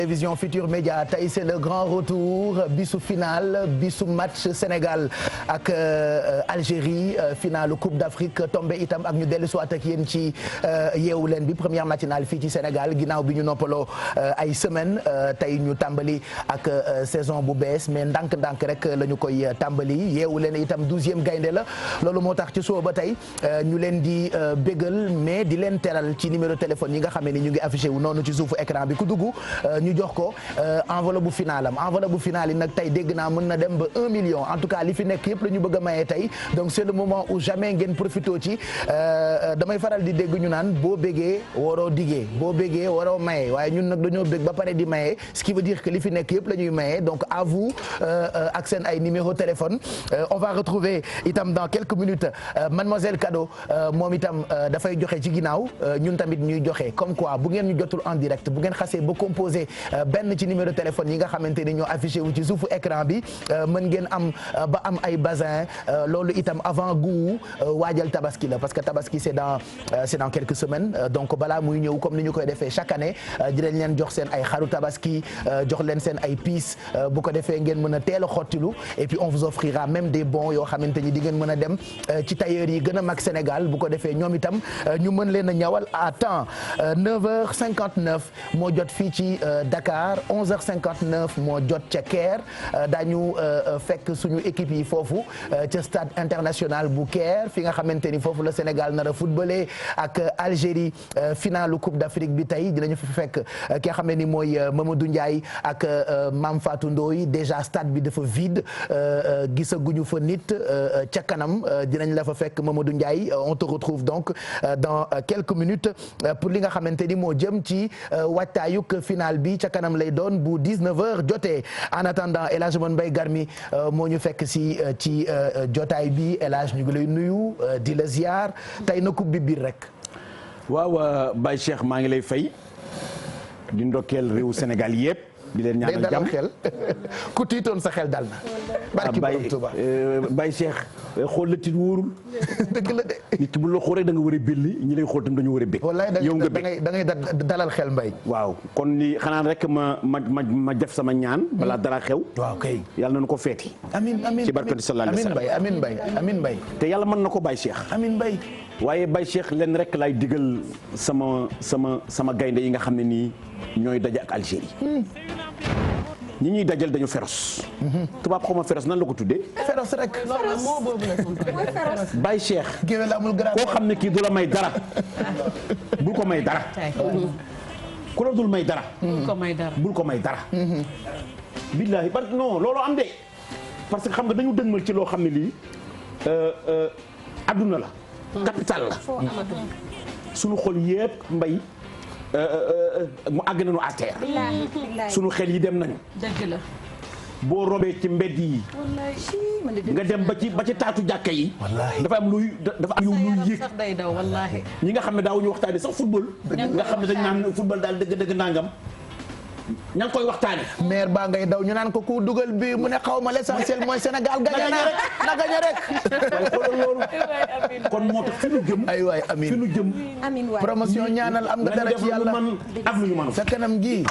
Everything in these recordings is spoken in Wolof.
Télévision Futur Média tey c'est le grand retour bisu final bisu match Sénégal ak Algérie finalu Coupe d'Afrique tombé itam ak ñu dellu si waat ak yéen ci yeewu leen bi première matinale fii ci Sénégal ginnaaw bi ñu noppaloo ay semaine tey ñu tàmbali ak saison bu bees mais ndànk-ndànk rek la ñu koy tàmbali yeewu leen itam 12e gaynde la loolu moo tax ci suba ba tey ñu leen di bégal mais di leen teral ci numéro téléphone yi nga xam ne ni ñu ngi affiché wu noonu ci suufu écran bi ku dugg ñu jox ko enveloppe bu final am enveloppe bu final yi nag tey dégg naa mën na dem ba 1 million en tout cas li fi nekk yëpp la ñu bëgg a maye tey donc c'est le moment où jamais ngeen profité ci damay faral di dégg ñu naan boo bégee waroo digee boo bégee waroo maye waaye ñun nag dañoo bég ba pare di maye ce qui veut dire que li fi nekk yëpp la ñuy maye donc à vous ak seen ay numéro téléphone on va retrouver itam dans quelques minutes mademoiselle Kado moom itam dafay joxe ci ginnaaw ñun tamit ñuy joxe comme quoi bu ngeen ñu jotul en direct bu ngeen xasee ba composé benn ci numéro téléphone yi nga xamante ni ñoo affiché wu ci suufu écran bi mën ngeen am ba am ay bazin loolu itam avant goût waajal tabaski la parce que tabaski c'est dans quelques semaines donc balaa muy ñëw comme ni ñu koy defee chaque année dinañ leen jox seen ay xaru tabaski jox leen seen ay piis bu ko defee ngeen mën a teel a xottilu et puis on vous offrira même des bons yoo xamante ni di ngeen mën a dem ci tailleur yi gën a mag Sénégal bu ko defee ñoom itam ñu mën leen a ñawal à temps 9h59 moo jot fii ci Dakar 11h59 moo jot ca Caire daañu fekk suñu équipe yi foofu ca stade international bu Caire fi nga xamante ni foofu la Sénégal nar a footballé ak Algérie finalu Coupe d'Afrique bi tey dinañu fi fekk ki nga xam ne ni mooy Mamadou Ndiaye ak Mame Fatou Ndoye déjà stade bi dafa vide gisaguñu fa nit ca kanam dinañ la fa fekk Mamadou Ndiaye on te retrouve donc dans quelques minutes pour li nga xamante ni moo jëm ci waajtaayug final bi ca kanam lay doon bu 19h jotee en attendant El Hadj Mbaye Garmi moo ñu fekk si ci jotaay bi El Hadj ñu ngi lay nuyu di la ziar tey na coupe bi biir rek. waaw Baye Cheikh maa ngi lay fay di ndokkeel réewu Sénégal yëpp. di leen ñaanal jàmm xel ku tiitoon sa xel dal na. barki borom Tuuba Baye Cheikh xool la tiit wóorul. dëgg la de. nit bu la xoolee da nga war a belli ñi lay xool tam dañu war a bég. yow nga bég da ngay dalal xel Mbaye. waaw kon li xanaa rek ma def sama ñaan. balaa dara xew. waaw kay yàlla nañu ko feeti. amiin amiin ci barkatu sallallahu alayhi wa sallam amiin Mbaye te yàlla mën na ko Baye Cheikh. amiin Mbaye. waaye Baye Cheikh leen rek laay digal sama gaynde yi nga xam ne nii ñooy daje ak Algérie. ñi ñuy dajal dañu féroce. tubaab xaw ma féroce nan la ko tuddee. féroce rek. moo boobu la Baye Cheikh. géwél amul grand koo xam ne kii du la may dara. bul ko may dara. ku la dul may dara. bul ko may dara. billaahi ba non loolu am de parce que xam nga dañu dëgmal ci loo xam ne lii adduna la. capital la. sunu xol yépp Mbay. mu àgg nañu à terre. sunu xel yi dem nañu. dëgg la. boo robee ci mbedd yi. nga dem ba ci taatu jàkka yi. dafa am luy yëg. sax day daw wallaahi. ñi nga xam ne daawuñu waxtaanee sax football. nga xam ne dañ naan football daal dëgg nangam. ña ngi koy waxtaane maire baa ngay daw ñu naan ko ku dugal bi mu ne xaw ma l'essentiel mooy Sénégal gagné na gagné rek. waaye xoolal loolu. kon moo tax fi nu jëm. ay waay amiin fi nu jëm. promotion ñaanal am nga dara ci yàlla ak lu ñu mën sa kanam gi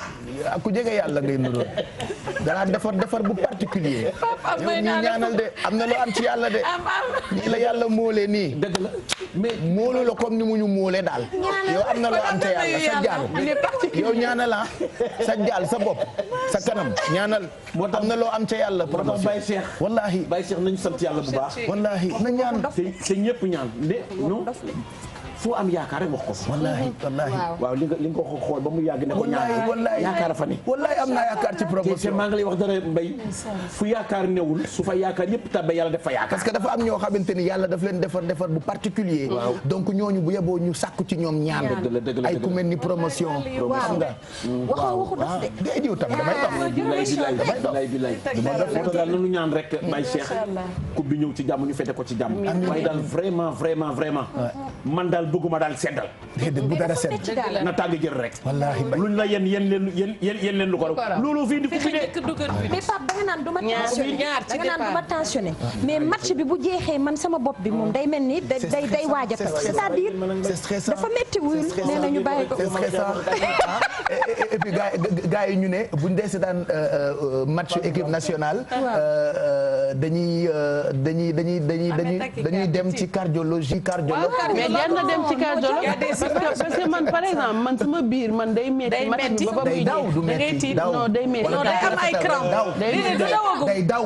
ku jege yàlla ngay nuroo danaa defar bu particulier yow ñi ñaanal de am na loo am ci yàlla de nii la yàlla móolee nii. dëgg la mais móolu la comme ni mu ñu móolee daal yow am na loo am ca yàlla sa jaal yow ñaanal sa jaal sa bopp sa kanam ñaanal moo tax am na loo am ca yàlla promotion Baye Cheikh wallaahi Baye Cheikh nañu sant yàlla bu baax wallaahi na ñaan te ñëpp ñaan de non foo am yaakaar rek wax ko fa. wallaahi waaw li nga ko xool ba mu yàgg ne ko ñaan yaakaar fa ne. wallaahi am naa yaakaar ci promotion. te maa ngi lay wax dara Mbay fu yaakaar newul su fa yaakaar yëpp tabbe yàlla def fa yaakaar. parce que dafa am ñoo xamante ni yàlla daf leen defar bu particulier donc ñooñu bu yeboo ñu sàkku ci ñoom ñaan. ay ku mel ni promotion. xam nga. waxu de. day diw tam damay dox. bilaay moo tax daal nañu ñaan rek Baye Cheikh coupe bi ñëw ci jàmm ñu fete ko ci jàmm. waaye daal vraiment man daal bëgguma daal seddal. déedéet bu dara sedd. na tàng jër rek. wallaahi luñ la yéen leen lu ko loolu fii di ko fi de. mais Pape da nga naan du ma tensionné mais match bi bu jeexee man sama bopp bi moom day mel ni day waaj a tas c'est-à-dire dafa métti wul nee na ñu bàyyi ko. c'est stressant et puis gars yi ñu ne buñ dee seetaan match équipe nationale. dañuy dem ci cardiologie mais jar na dem ci cardiologue parce que man par exemple man sama biir man day metti ba muy daw du metti non day metti day am ay crampe day daw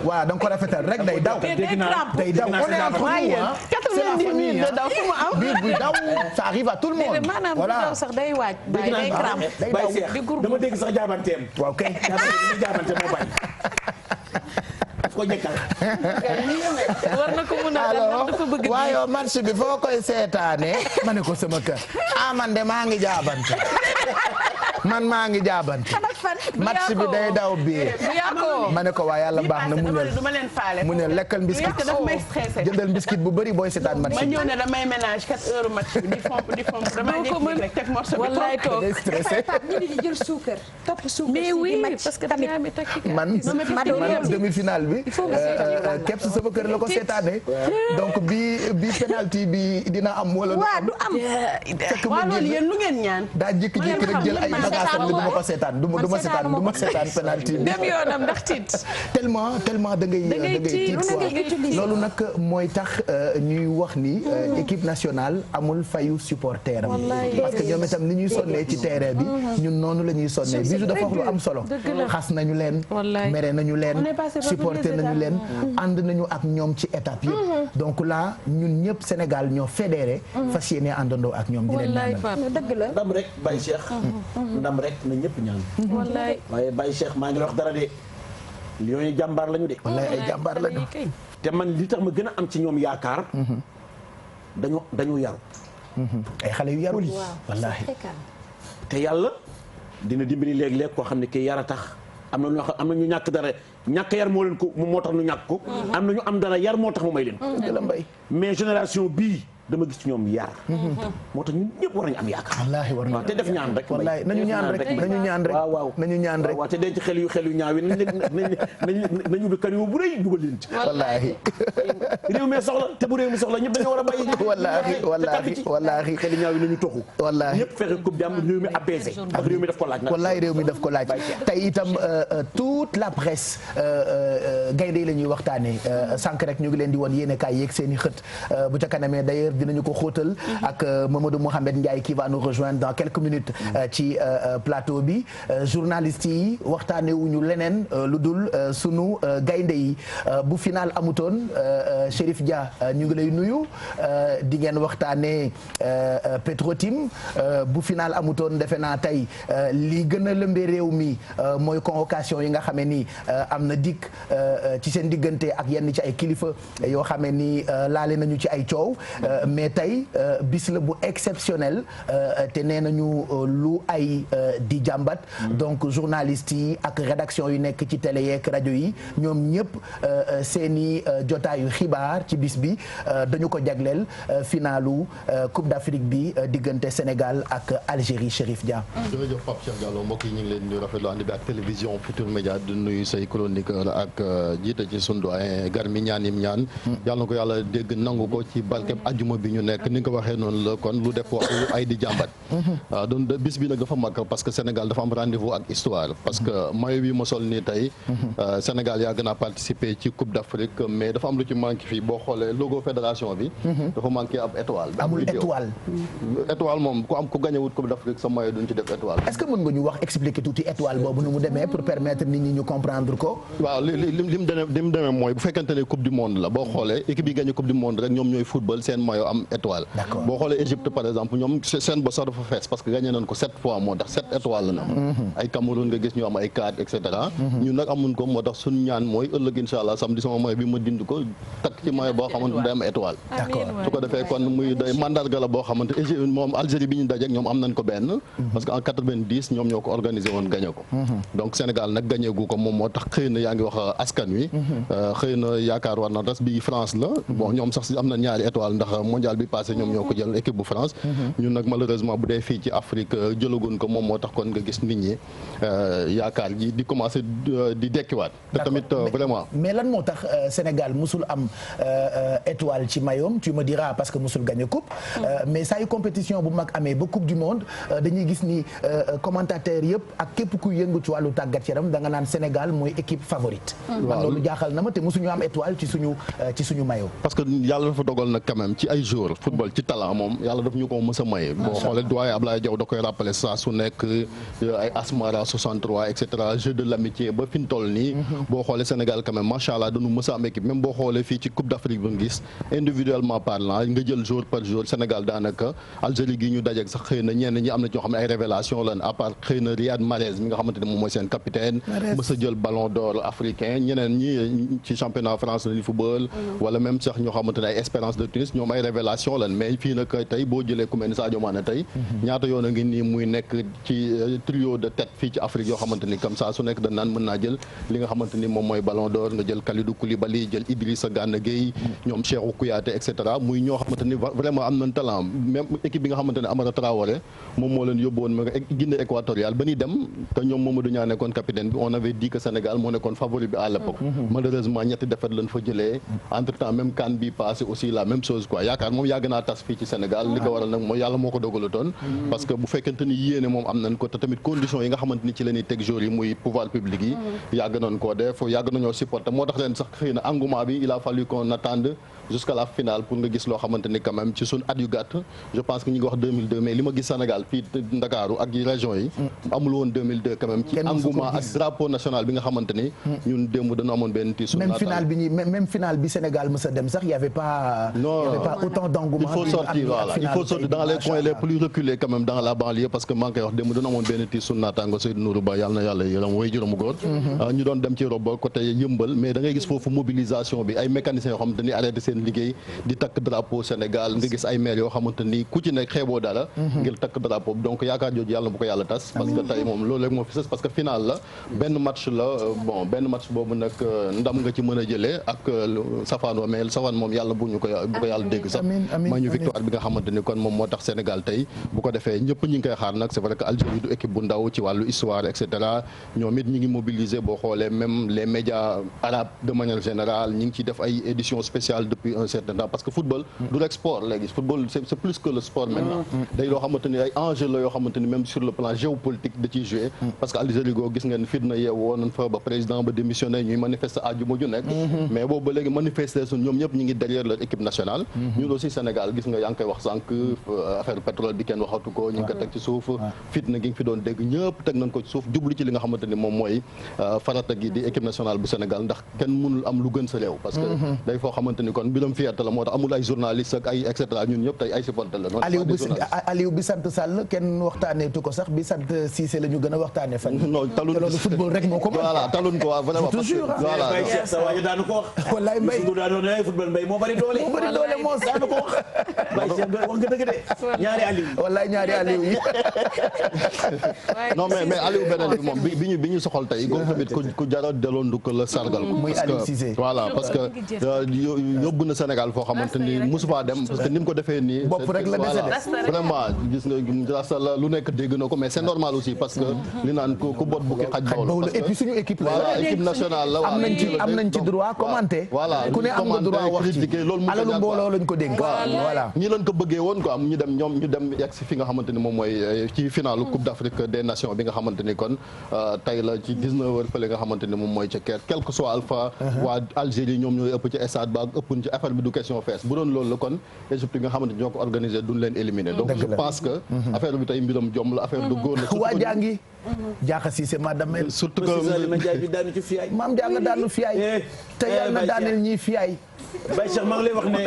waaw da nga ko rafetal rek day daw day daw on est entre nous 90 minutes de daw fu mu am biir buy daw ça arrive à tout le monde voilà daw sax day waaj day crampe day daw dama dégg sax jaabanteem waaw kay jaabante moo bañ ko jëkkal war na ko mën a dafa bëgg waaye match bi foo koy seetaane ma ne ko sama kër man de maa ngi jaabante maa ngi jaabante match bi day daw biir ma ne ko waa yàlla baax na mu ne lekkal biscuit jëndal biscuit bu bëri booy seetaan match ma ñëw ne damay ménage 4 heures match bi di fomp dama jékki rek teg morceau bi wallaay toog stressé ñu di jël suukar topp suukar mais oui parce que tamit man demi-finale bi képp sama kër la ko seetaane donc bi penalty bi dina am wala du am waaw loolu yéen lu ngeen ñaan daa jékki-jékki rek jël ay bagaasam ne du ma ko seetaan du ma seetaan penalty bi dem yoonam ndax tiit tellement da ngay tiit quoi loolu nag mooy tax ñuy wax ni équipe nationale amul fayu supporter am parce que ñoom itam ni ñuy sonnee ci terrain bi ñun noonu la ñuy sonnee bisu dafa wax lu am solo xas nañu leen mere nañu leen supporter nañu leen ànd nañu ak ñoom ci étape yëpp donc là ñun ñëpp Sénégal ñoo fédéré fas yéene àndandoo ak ñoom di leen ñaanal dëgg la ndam rek Baye Cheikh ndam rek na ñëpp ñaan waaye Baye Cheikh maa ngi la wax dara de Lions yi jàmbaar lañu de wallaay ay jàmbaar lañu te man li tax ma gën a am ci ñoom yaakaar dañu yaru ay xale yu yaru wallaahi te yàlla dina dimbali léeg-léeg koo xam ne kii yar a tax am na ñu ñàkk dara ñàkk yar moo leen ko moo tax ñu ñàkk ko am na ñu am dara yar moo tax mu may leen ko mais génération bii dama gis ci ñoom yar moo tax ñun ñëpp war nañu am yaakaar wallaahi war nañu te def ñaan rek wallaahi nañu ñaan rek waaw nañu ñaan rek waaw te denc xel yu ñaaw yi nañu bi kariwo bu rëy dugal leen ci wallaahi réew mi soxla te bu réew mi soxla ñëpp dañoo war a bàyyi wallaahi xel yu ñaaw yi nañu toxu wallaahi ñëpp fexe coupe jàmm réew mi apaisé ak réew mi daf ko laaj nag wallaahi réew mi daf ko laaj tey itam toute la presse gaynde yi la ñuy waxtaanee sànq rek ñu ngi leen di woon yéene kaay yeeg seen i xët bu ca kanamee d'ailleurs dinañu ko xóotal ak Mamadou Mohamed Ndiaye qui va nous rejoindre dans quelques minutes ci plateau bi journalistes yi waxtaanee wuñu leneen lu dul sunu gaynde yi bu final amutoon Chérif Dia ñu ngi lay nuyu di ngeen waxtaanee Petro-Tim bu final amutoon defe naa tey li gën a lëmbee réew mi mooy convocation yi nga xamee ni am na dikk ci seen diggante ak yenn ci ay kilifa yoo xamee ni laale nañu ci ay coow mais tey bis la bu exceptionnel te nee nañu lu ay di jàmbat donc journalistes yi ak rédaction yu nekk ci télé yeeg rajo yi ñoom ñëpp seeni jotaayu xibaar ci bis bi dañu ko jagleel finalu Coupe d'Afrique bi diggante Sénégal ak Algérie. Chérif Dia. jërëjëf Pape Cheikh Diallo mbokk yi ñu ngi leen di rafetlu ànd bi ak télévision Futurs Médias di nuyu say chroniqueur ak jiite ci sunu doyen Garmi ñaan yim ñaan yàlla na ko yàlla dégg nangu ko ci barkeb ajjuma bi ñu nekk ni nga ko waxee noonu la kon lu def wax lu ay di jàmbat waaw donc bis bi nag dafa mag parce que Sénégal dafa am rendez-vous ak histoire parce que maillot bi ma sol nii tey Sénégal yàgg naa participer ci Coupe d'Afrique mais dafa am lu ci manqué fii boo xoolee logo fédération bi dafa manqué ab étoile amul étoile moom ku am ku gagné wut Coupe d'Afrique sa maillot duñ ci def étoile. est-ce que mën nga ñu wax expliquer tuuti étoile boobu nu mu demee pour permettre nit ñi ñu comprendre ko. waaw li mu demee mooy bu fekkente ne coupe du monde la boo xoolee équipe yi gagné coupe du monde rek ñoom ñooy football seen maillot am étoile. boo xoolee Égypte par exemple ñoom seen ba sax dafa fees parce que gagné nañ ko 7 fois moo tax 7 étoiles la na ay Cameroun nga gis ñu am ay 4 et cetera. ñun nag amuñ ko moo tax suñu ñaan mooy ëllëg incha allah samedi sama maillot bi ma dind ko takk ci maillot boo xamante day am étoile. su ko defee kon muy day mandarga la boo xamante moom Algérie bi ñu dajeek ñoom am nañ ko benn parce que en 90 ñoom ñoo ko organisé woon gagné ko donc Sénégal nag gagné gu ko moom moo tax xëy na yaa ngi wax askan wi xëy na yaakaar war na res bi France la bon ñoom sax am na ñaari étoile ndax mondial bi passé ñoom ñoo ko jël équipe bu France. ñun nag malheureusement bu dee fii ci Afrique jëlagoon ko moom moo tax kon nga gis nit ñi yaakaar ji di commencé di dekkiwaat. te tamit vraiment. mais lan moo tax Sénégal musul am étoile ci maillot tu me diras parce que musul gagné coupe. mais saa yu compétition bu mag amee ba coupe du monde dañuy gis ni commentateur yëpp ak képp ku yëngu ci wàllu tàggat yaram da nga naan Sénégal mooy équipe favorite. man loolu jaaxal na ma te musuñu am étoile ci suñu maillot. parce que yàlla dafa dogal nag quand même ci ay joueurs football ci talent moom yàlla daf ñu ko mës a maye. boo xoolee doyen Ablaye Diaw da koy rappelé saa su nekk ay Asmara 63 et cetera jeu de l'amitié ba fi ñu toll nii. boo xoolee Sénégal quand même macha allah dañu mës a am équipe même boo xoolee fii ci Coupe d'Afrique bi nga gis individuellement parlant nga jël jour par jour Sénégal daanaka Algérie gi ñu dajeeg sax xëy na ñenn ñi am na ñoo xam ne ay révélation lan à part xëy na Riyad Mahrez mi nga xamante ne moom mooy seen capitaine. mës a jël ballon d'or africain ñeneen ñi ci championnat France la football. wala même sax ñoo xamante ne ay Espérance de Tunis ñoom ay révélation lan mais fii nag tey boo jëlee ku mel ni Sadio Mané tey. ñaata yoon a ngi nii muy nekk ci trio de tête fii ci Afrique yoo xamante ni comme ça su nekk dañ naan mën naa jël li nga xamante ni moom mooy ballon d'or nga jël Kalidou Koulibaly jël Idrissa Gana Gueye ñoom Cheikhou Kouyaté et cetera muy ñoo xamante ni vraiment am nañ talent même équipe bi nga xamante ne Amara Traoré moom moo leen yóbbu woon ma Guinée équatoriale ba ñuy dem te ñoom Mamadou Niang nekkoon capitaine bi on avait dit que Sénégal moo nekkoon favori bi à l'époque malheureusement ñetti défaite lañ fa jëlee entre temps même CAN bi passé aussi la même chose quoi yaakaar moom yàgg naa tas fii ci Sénégal li ko waral nag mooy yàlla moo ko dogalutoon parce que bu fekkente ni yéene moom am nañ ko te tamit conditions yi nga xamante ni ci la ñuy teg jour yi muy pouvoir public yi yàgg nañ koo def yàgg nañoo supporter moo tax leen sax xëy na engouement bi il a fallu qu'on attende jusqu'à la finale pour nga gis loo xamante ni quand même ci suñ at yu gàtt je pense que ñi ngi wax 2002 mais li ma gis Sénégal fii Ndakaaru ak région yi amul woon 2002 quand même ci engouement ak drapeau national bi nga xamante ni ñun démb dañu amoon benn tiis même finale bi Sénégal mës a dem sax y avait pas autant d'engouement. il faut sortir dans les coins les plus reculés quand même dans la banlieue parce que maa ngi koy wax démb dañu amoon benn tiis suñu naataango Seydou Nourou Ba yàlla na yàlla yërëm way juróomu góor ñu doon dem ci robo côté yëmbal mais da ngay gis foofu mobilisation bi ay mécaniciens yoo xamante ni arrêté seen liggéey di takk drapeau Sénégal nga gis ay maires yoo xamante ni ku ci nekk xeeboo dara ngir takk drapeau bi donc yaakaar jooju yàlla bu ko yàlla tas parce que tey moom loolu rek moo fi sës parce que final la benn match la bon benn match boobu nag ndam nga ci mën a jëlee ak safaan wa mais safaan moom yàlla bu ko yàlla dégg sax ma ñu victoire bi nga xamante ni kon moom moo tax Sénégal tey bu ko defee ñëpp ñi ngi koy xaar nag c'est vrai que Algérie du équipe bu ndaw ci wàllu histoire et cetera ñoom it ñi ngi mobiliser boo xoolee même les médias arabes de manière générale ñi ngi ciy def ay éditions spéciales depuis un certain temps parce que football du rek sport léegi football c'est plus que le sport maintenant day loo xamante ni ay enjeux la yoo xamante ni même sur le plan géopolitique da ciy jouer parce que Algérie goo gis ngeen fitna yeewoo nañ fa ba président ba démissionné ñuy manifester àjjuma ju nekk mais boobu ba léegi manifestation ñoom ñëpp ñi ngi derrière leur équipe nationale ñun aussi Sénégal gis nga yaa ngi koy wax sànq affaire pétrole bi kenn waxatu ko ñu ngi ko teg ci suuf fitna gi nga fi doon dégg ñëpp teg nañ ko ci suuf jublu ci li nga xamante ni moom mooy farata gi di équipe nationale bu Sénégal ndax kenn mënul am lu gën sa réew parce que day foo xamante ni kon mbiram fierté la moo tax amul ay journaliste ak ay et cetera ñun ñëpp tey ay supporter la Aliou bi sant Sall kenn waxtaaneetu ko sax bi sant Cissé la ñu gën a waxtaane fan non talun loolu football rek moo ko mën voilà talun ko waa vraiment toujours voilà sa waaji daanu ko wax wallaay Mbaye daanoon football Mbaye moo bari doole moo daanu ko wax wax nga dëgg de ñaari Aliou wallaay ñaari Aliou yi non mais Aliou beneen bi moom bi ñu soxal tey comme tamit ku jara deloon du ko la sargal ko muy Aliou Cissé voilà parce que yóbbu na Sénégal foo xamante ni mosu faa dem parce que ni mu ko defee nii bopp rek la dese vraiment gis nga la lu nekk dégg na ko mais c'est normal aussi parce que li naan ku bot bukki xaj bawul et puis suñu équipe la voilà équipe nationale la am nañ ci droit commenter voilà ku ne am nga droit wax ci loolu alalu mbooloo lañ ko dénk voilà ñi lañ ko bëggee woon quoi ñu dem yegg si fi nga xamante ni moom mooy ci finalu Coupe d'Afrique des Nations bi nga xamante ni kon tey la ci 19 heures fële nga xamante ni moom mooy ca Caire quel que soit alpha waa Algérie ñoom ñooy ëpp ci stade ba ëpp ci affaire bi du question fees bu doon loolu la kon Égypte nga xamante ni ñoo ko organisé duñ leen éliminer donc je pense que affaire bi tey mbiram jom la affaire de góor la waa jàngi jaaxa Cissé madame surtout que maam jàng daanu fiyaay te yàlla na daaneel ñiy fiyaay Baye Cheikh maa ngi lay wax ne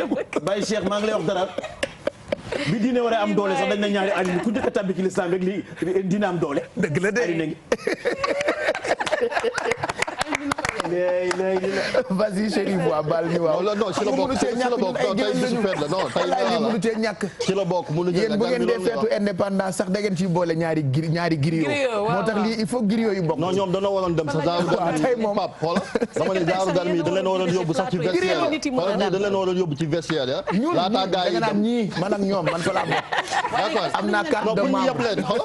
Baye Cheikh maa ngi lay wax dara bi diine war a am doole sax dañ na ñaari ali ku njëkk a tàbbi ci lislaam rek li dina am doole dëgg la de vas-y Chérif waa baal mi waaw. non ci la bokk tey bisu feet la non tey mënu cee ñàkk. ci la bokk mënu yéen bu ngeen dee feetu indépendance sax da ngeen ciy boole ñaari griot. moo tax lii il faut griot yu bokk. non ñoom dañoo waroon dem sa genre Pape xoola dama ne genre gan mi da leen waroon yóbbu sax ci vestiaire wala ñii da leen waroon yóbbu ci vestiaire ya laata gaa yi dem ñii man ak ñoom man fa la d'accord am naa carte de bu ñu membre yab leen xoola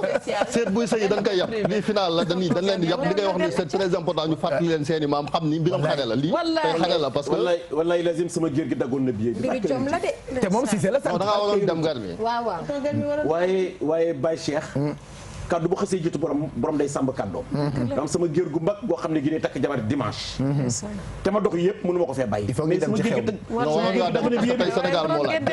seet buy sëyi dañ koy yab lii final la dañ leen di yab li ngay wax ni c'est très important ñu fàttali leen seeni maam xam ni mbiram xale la lii tey xale la parce que wallaay lazim sama géer gi daggoon na billet te moom si c'est la sant da ngaa waroon dem gar mi waaye Baye Cheikh kaddu bu xasee jiitu borom day sàmb kaddoom. am sama géer gu mag boo xam ne gi day takk jabar dimanche. te ma dox yëpp mënu ma ko fee bàyyi. il faut ñu dem ci xew tey Sénégal moo laaj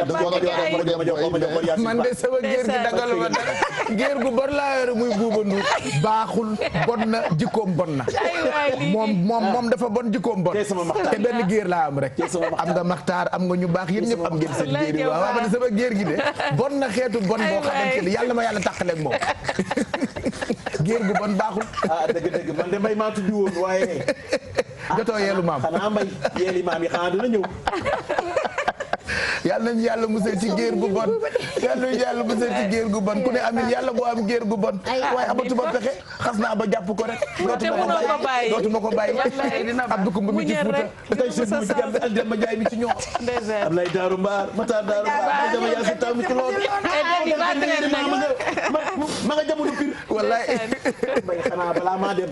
man de sama géer gi dagalu ma dara géer gu bon laa yor muy Buuba Nduur baaxul bon na jikkoom bon na moom dafa bon jikkoom bon te benn géer laa am rek am nga Maxtaar am nga ñu baax yéen ñëpp am ngeen seen géer yi waaw man de sama géer gi de bon na xeetu bon boo xamante ni yàlla ma yàlla tàqaleeg moom géer gu bon baaxul. dëgg man de mbay maa tudd woon waaye. jotoo yeelu maam xanaa mbay yeeli maam yi xanaa dina ñëw. yàlla nañu yàlla musal ci géer gu bon yàlla nañu yàlla musal ci géer gu bon ku ne amin yàlla boo am géer gu bon waaye amatuma pexe xas naa ba jàpp ko rek dootuma ko bàyyi Abdou Koumba mi ci Fuuta tey seen mu ci gàmbi Aldemba Njaay mi ci ñoom Ablaye Daaru Mbaar Matar Daaru Mbaar dama yaa si taw mi ci loolu ma nga jamono pir wallaay mbay xanaa balaa maa dem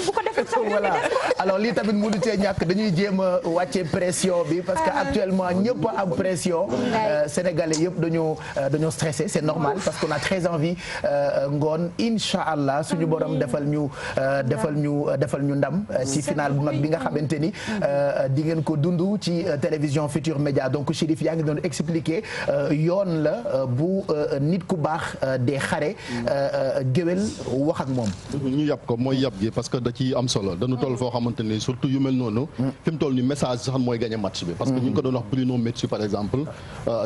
bu ko defee voilà alors lii tamit mënu cee ñàkk dañuy jéem a wàcce pression bi parce que actuellement ñëpp a am pression sénégalais yëpp dañoo stressé c'est normal parce qu'on a très envie ngoon incha allah suñu borom defal ñu ndam ci final bu mag bi nga xamante ni di ngeen ko dund ci télévision Futur Média donc Chérif yaa ngi doon expliquer yoon la bu nit ku baax dee xare géwél wax ak moom. ñu yàpp ko mooy yàpp gi parce que da ci am solo dañu toll foo xamante ni surtout yu mel noonu. fi mu toll ni message sax mooy gagné match bi. parce que ñu ngi ko doon wax Bruno Metsu par exemple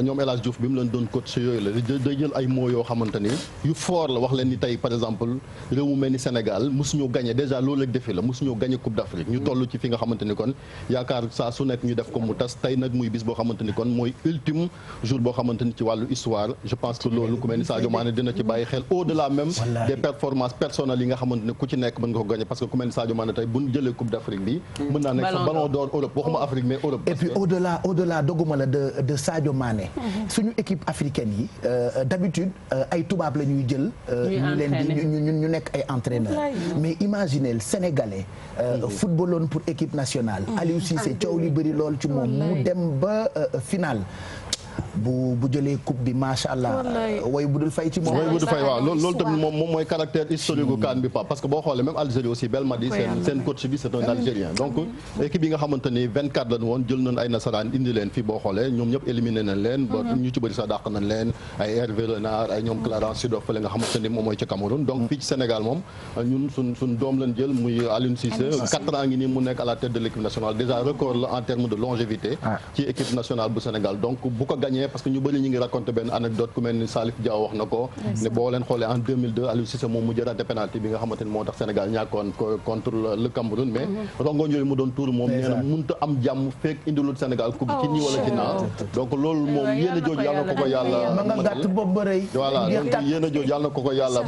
ñoom El Hadj Diouf bi mu leen doon coach yooyu la day jël ay mots yoo xamante ni yu fort la wax leen ni tey par exemple réew mu mel ni Sénégal mosuñu gagné déjà loolu ak défi la mosuñu gagné Coupe d'Afrique ñu toll ci fi nga xamante ni kon yaakaar saa su nekk ñu def ko mu tas tey nag muy bis boo xamante ni kon mooy ultime jour boo xamante ni ci wàllu histoire je pense que loolu ku mel ni Sadio Mané dina ci bàyyi xel au-delà même des performances personnelles yi nga xamante ni ku ci nekk mën nga ko gagné parce que ku mel ni Sadio Mané tey bu ñu jëlee Coupe d'Afrique bi mën naa nekk sa ballon d'or Europe waxuma Afrique mais Europe. et puis au-delà doguma la de Sadio Mané suñu équipe africaine yi d'habitude ay tubaab la ñuy jël ñu leen di ñu nekk ay entraîneurs mais imaginez sénégalais footballoon pour équipe nationale Aliou Cissé coow li bëri lool ci moom mu dem ba finale bu jëlee coupe bi macha allah way bu dul fay ci moom. way bu dul fay waaw loolu tamit moom mooy caractère historique gu CAN bi parce que boo xoolee même Algérie aussi Belmadi seen coach bi c'est un Algérien donc équipe yi nga xamante ni 24 lañu woon jël nañ ay nasaraan indi leen fii boo xoolee ñoom ñëpp éliminé nañ leen ba ñu ci bëri sax dàq nañ leen ay Hervé Renard ay ñoom Clarence Seedorf fële nga xamante ni moom mooy ci Cameroun donc fii ci Sénégal moom ñun suñ doom lañ jël muy Aliou Cissé 4 ans ngi nii mu nekk à la tête de l'équipe nationale déjà record la en termes de longévité ci équipe nationale bu Sénégal donc bu ko gagné parce que ñu bëri ñu ngi raconté benn anecdote ku mel ni Salif Diao wax na ko ne boo leen xoolee en 2002 Aliou Cissé moom mujj raté penalty bi nga xamante ni moo tax Sénégal ñàkkoon contre le Cameroun mais rongoñ yooyu mu doon tuur moom nee na mënut a am jàmm fekk indilut Sénégal coupe ci nii wala ci naa donc loolu moom yéen a jooju yàlla na ko ko yàlla ma nga gàtt bopp ba rëy voilà donc yéen a jooju yàlla na ko ko yàlla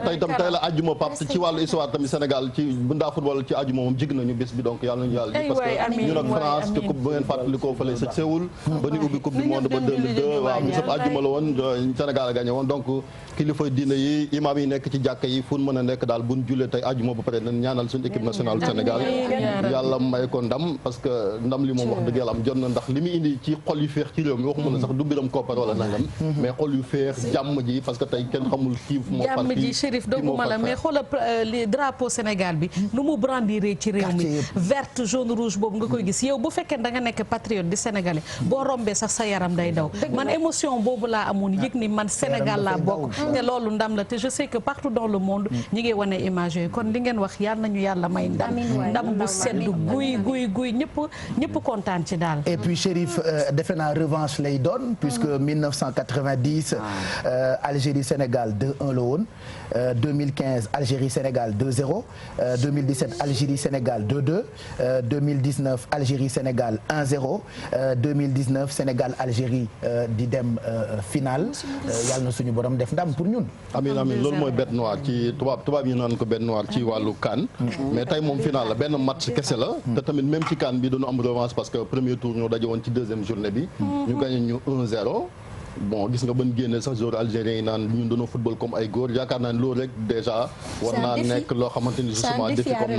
tey tam tey la ajjuma pap ci wàllu histoire tamit Sénégal ci bu ndaa football ci ajjuma moom jig nañu bis bi donc yàlla nañu yàlla ji parce que ñun ak France ci coupe bu ngeen fàttalikoo fële sa Séoul ba ñu ubbi coupe du monde ba 2002 waaw bisab àjjuma la woon Sénégal a gagné woon donc kilifa diine yi imam yi nekk ci jàkka yi fu mën a nekk daal buñ jullee tey àjjuma ba pare nañ ñaanal suñu équipe nationale du Sénégal yàlla may ko ndam parce que ndam li moom wax dëgg yàlla am jot na ndax li mu indi ci xol yu féex ci réew mi waxuma na sax du biram koppar wala nangam mais xol yu féex jàmm ji parce que tey kenn xamul kii moo far jàmm ji Chérif dogguma la mais xoolal li drapeau Sénégal bi nu mu brandiré ci réew mi verte jaune rouge boobu nga koy gis yow bu fekkee da nga nekk patriote di sénégalais boo rombee sax sa yaram day daw man émotion boobu laa amoon yëg ni man Sénégal laa bokk te loolu ndam la te je sais que partout dans le monde ñi ngi wane image yooyu kon li ngeen wax yàlla nañu yàlla may ndam bu sedd guy ñëpp kontaan ci daal. et puis Chérif defe naa revanche lay doon puisque 1990 Algérie Sénégal 2-1 la woon 2015 Algérie Sénégal 2-0 2017 Algérie Sénégal 2-2 2019 Algérie Sénégal 1-0 2019 Sénégal Algérie di dem finale yàlla na suñu borom def ndam pour ñun. amiin loolu mooy bête noire ci tubaab yi naan ko bête noire ci wàllu CAN. mais tey moom final la benn match kese la. te tamit même ci CAN bi dañu am revanche parce que premier tour ñoo daje woon ci deuxième journée bi. ñu gagné ñu 1-0. bon gis nga ban génne sax joueur algérien yi naan ñun dañoo football comme ay góor yaakaar naa ne loolu rek déjà war naa nekk loo xamante ni justement défi comme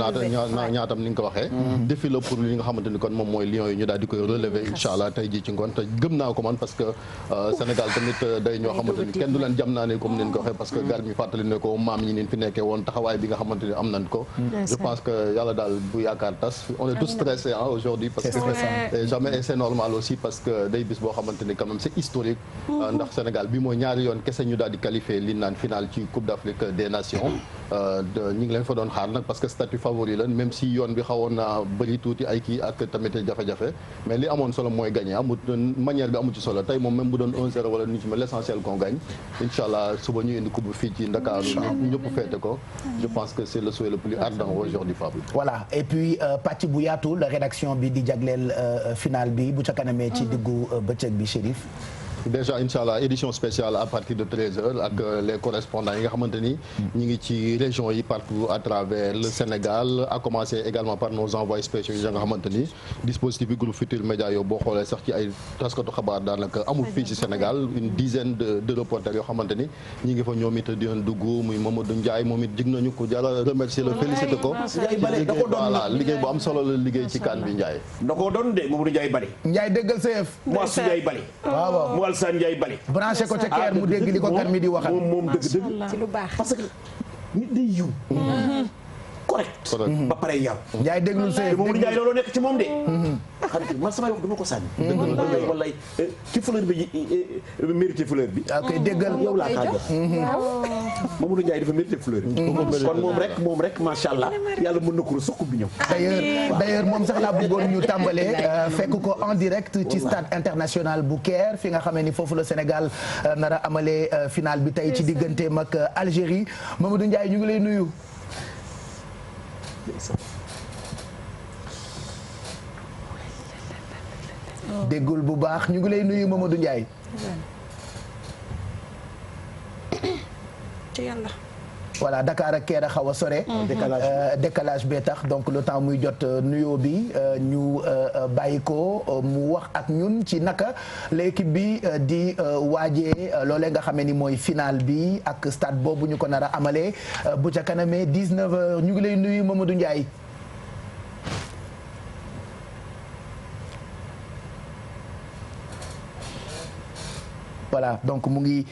ñaatam ni nga ko waxee défi la pour li nga xamante ni kon moom mooy lions yi ñu daal di koy relever incha allah tey ji ci ngoon te gëm naa ko man parce que Sénégal tamit day ñoo xamante ni kenn du leen jam naa ne comme ni nga ko waxee parce que gar mi fàttali ne ko maam ñi nin fi nekkee woon taxawaay bi nga xamante ni am nañ ko je pense que yàlla daal bu yaakaar tas on est tous stressés aujourd'hui parce que jamais et c'est normal aussi parce que day bis boo xamante ni quand même c'est historique ndax Sénégal bi mooy ñaari yoon kese ñu daal di qualifié li naan finale ci Coupe d'Afrique des Nations ñu ngi leen fa doon xaar nag parce que statut favori la même si yoon bi xawoon na bëri tuuti ay kii ak tamit jafe-jafe mais li amoon solo mooy gagné amut manière bi amu ci solo tey moom même bu doon 1-0 wala nu ci mais l'essentiel qu'on gagne incha allah suba ñu indi coupe fii ci Ndakaaru ñëpp feete ko je pense que c'est le souhait le plus ardent aujourd'hui Fabio. voilà et puis pàcc bu yaatu la rédaction bi di jagleel finale bi bu ca kanamee ci diggu bëccëg bi Chérif. déjà inchallah édition spéciale à partir de 13h ak les correspondants yi nga xamante ni ñi ngi ci région yi partout à travers le Sénégal à commencer également par nos envoyés spéciaux yi nga xamante ni dispositif bi groupe Futurs Médias yow boo xoolee sax ci ay taskatu xabaar daanaka amul fii ci Sénégal une dizaine de reporters yoo xamante ni ñi ngi fa ñoom it di leen dugg muy Mamadou Ndiaye moom it jig nañu ko jara remercier le féliciter ko voilà liggéey bu am solo la liggéey ci kan bi Ndiaye da koo doon de Mamadou Ndiaye bari Ndiaye déggal seef moi su Ndiaye bari waaw Alassane Ndiaye bari branché ko ca keer mu dégg li ko kan mi di waxal moom dëgg ci lu baax parce que nit day yiw correct ba pare yar Ndiaye déglul seef Mamadou Ndiaye looloo nekk ci moom de xarit man samay wax dama ko sànni wallaay ci fleur bi mérité fleur bi ok déggal yow laa kaa jox Mamadou Ndiaye dafa mérité fleur bi kon moom rek macha allah yàlla mën na ko sukk bi ñëw d'ailleurs moom sax laa bëggoon ñu tàmbalee fekk ko en direct ci stade international bu Caire fi nga xamee ni foofu la Sénégal nar a amalee finale bi tey ci digganteem ak Algérie Mamadou Ndiaye ñu ngi lay nuyu déggul bu baax ñu ngi lay nuyu Mamadou Ndiaye. ci yàlla. voilà Dakar ak Kër a xaw a sore. décalage bee tax donc le temps muy jot nuyoo bi ñu bàyyi ko mu wax ak ñun ci naka l'équipe bi di waajee loolee nga xamee ni mooy finale bi ak stade boobu ñu ko nar a amalee bu ca kanamee 19h ñu ngi lay nuyu Mamadou Ndiaye. voilà donc mu ngi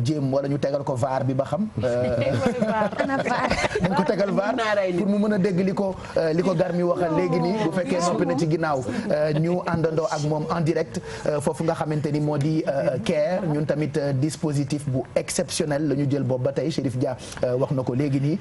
jéem wala ñu tegal ko VAR bi ba xam. dañ ko tegal VAR pour mu mën a dégg li ko gar mi waxal léegi nii bu fekkee noppi na ci ginnaaw ñu àndandoo ak moom en direct foofu nga xamante ni moo di Caire ñun tamit dispositif bu exceptionnel la ñu jël boobu ba tey Chérif Dia wax na ko léegi nii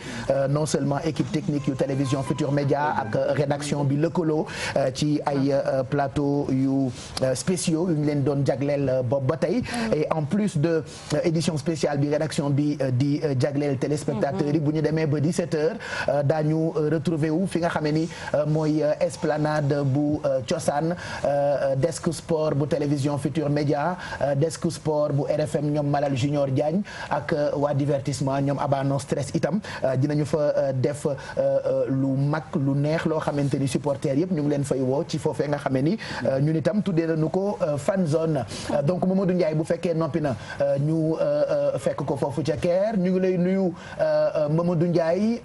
non seulement équipe technique yu télévision Futurs Médias ak rédaction bi lëkkaloo ci ay plateau yu spéciaux yu ñu leen doon jagleel boobu ba tey. et en plus de édition spéciale bi rédaction bi di jagleel téléspectateurs yi bu ñu demee ba 17h daañu retrouver wu fi nga xamee ni mooy esplanade bu cosaan desk sport bu télévision Futurs Médias desk sport bu RFM ñoom Malal Junior Diagne ak waa divertissement ñoom Aba No Stress itam dinañu fa def lu mag lu neex loo xamante ni supporters yëpp ñu ngi leen fay woo ci foofee nga xamee ni ñun itam tuddee nañu ko fan zone donc Mamadou Ndiaye bu fekkee noppi na ñu fekk ko foofu ca Caire ñu ngi lay nuyu Mamadou Ndiaye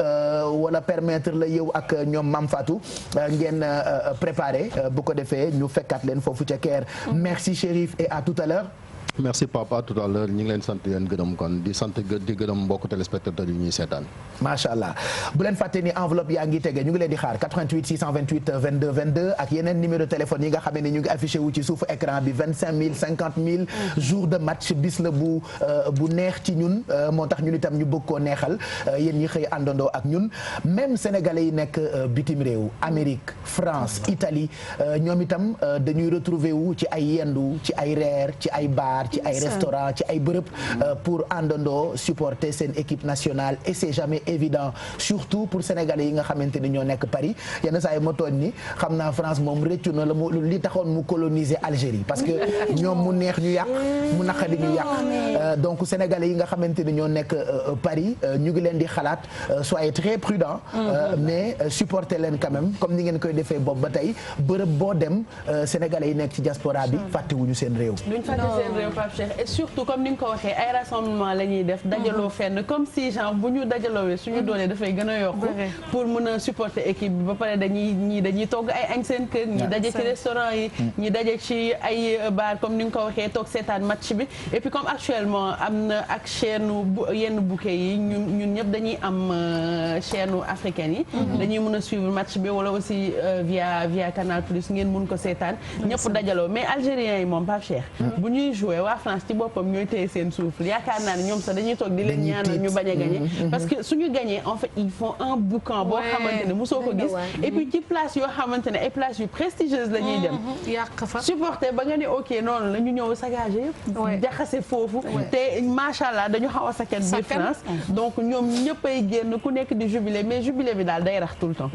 wala permettre la yow ak ñoom Mame Fatou ngeen préparé bu ko defee ñu fekkaat leen foofu ca Caire merci Chérif et à tout à l'heure merci papa tout à l'heure ñu ngi leen sant leen gërëm kon di sant di gërëm mbokk téléspectateurs yi ñuy seetaan. macha allah bu leen fàtte ni enveloppe yaa ngi tege ñu ngi leen di xaar 88 628 22 22 ak yeneen numéro téléphone yi nga xam ne ñu ngi affiché wu ci suufu écran bi 25000 50000 jours de match bis la bu neex ci ñun moo tax ñun itam ñu bëgg koo neexal yéen ñi xëy àndandoo ak ñun même sénégalais yi nekk bitim réew Amérique France Italie ñoom itam dañuy retrouver wu ci ay yendu ci ay reer ci ay bar ci ay restaurant ci ay bërëb pour àndandoo supporter seen équipe nationale et c'est jamais évident surtout pour sénégalais yi nga xamante ni ñoo nekk Paris yenn saa yi ma tooñ ni xam naa France moom rëccu na la li taxoon mu coloniser Algérie parce que ñoom mu neex ñu yàq mu naqadi ñu yàq donc sénégalais yi nga xamante ni ñoo nekk Paris ñu ngi leen di xalaat soyez très prudents mais supporter leen quand même comme ni ngeen koy defee boobu ba tey bërëb boo dem sénégalais yi nekk ci diaspora bi fàttewuñu seen réew. Pape Cheikh et surtout comme ni nga ko waxee ay rassemblement la ñuy def dajaloo fenn comme si genre bu ñu dajaloowee suñu doole dafay gën a yokku pour mën a supporter équipe bi ba pare dañuy togg ay añ seen kër ñi daje ci restaurant yi ñi daje ci ay bar comme ni nga ko waxee toog seetaan match bi et puis comme actuellement am na ak chaîne yenn bouquet yi ñun ñëpp dañuy am chaîne africaine yi dañuy mën a suivre match bi wala aussi via Canal Plus ngeen mun ko seetaan ñëpp dajaloo mais algériens yi moom Pape Cheikh bu ñuy jouer waa France ci boppam ñooy téye seen souffle yaakaar naa ne ñoom sax dañuy toog di leen ñaanal ñu bañ a gagné parce que suñu gagné en fait ils font un boucan boo xamante ne mosoo ko gis et puis ci place yoo xamante ne ay place yu prestigieuses la ñuy dem yàq fa supporter ba nga ne ok noonu la ñu ñëw sagagé yëpp jaxase foofu te macha allah dañu xaw a sakken biir France donc ñoom ñëppay génn ku nekk di jubilé mais jubilé bi daal day rax tout le temps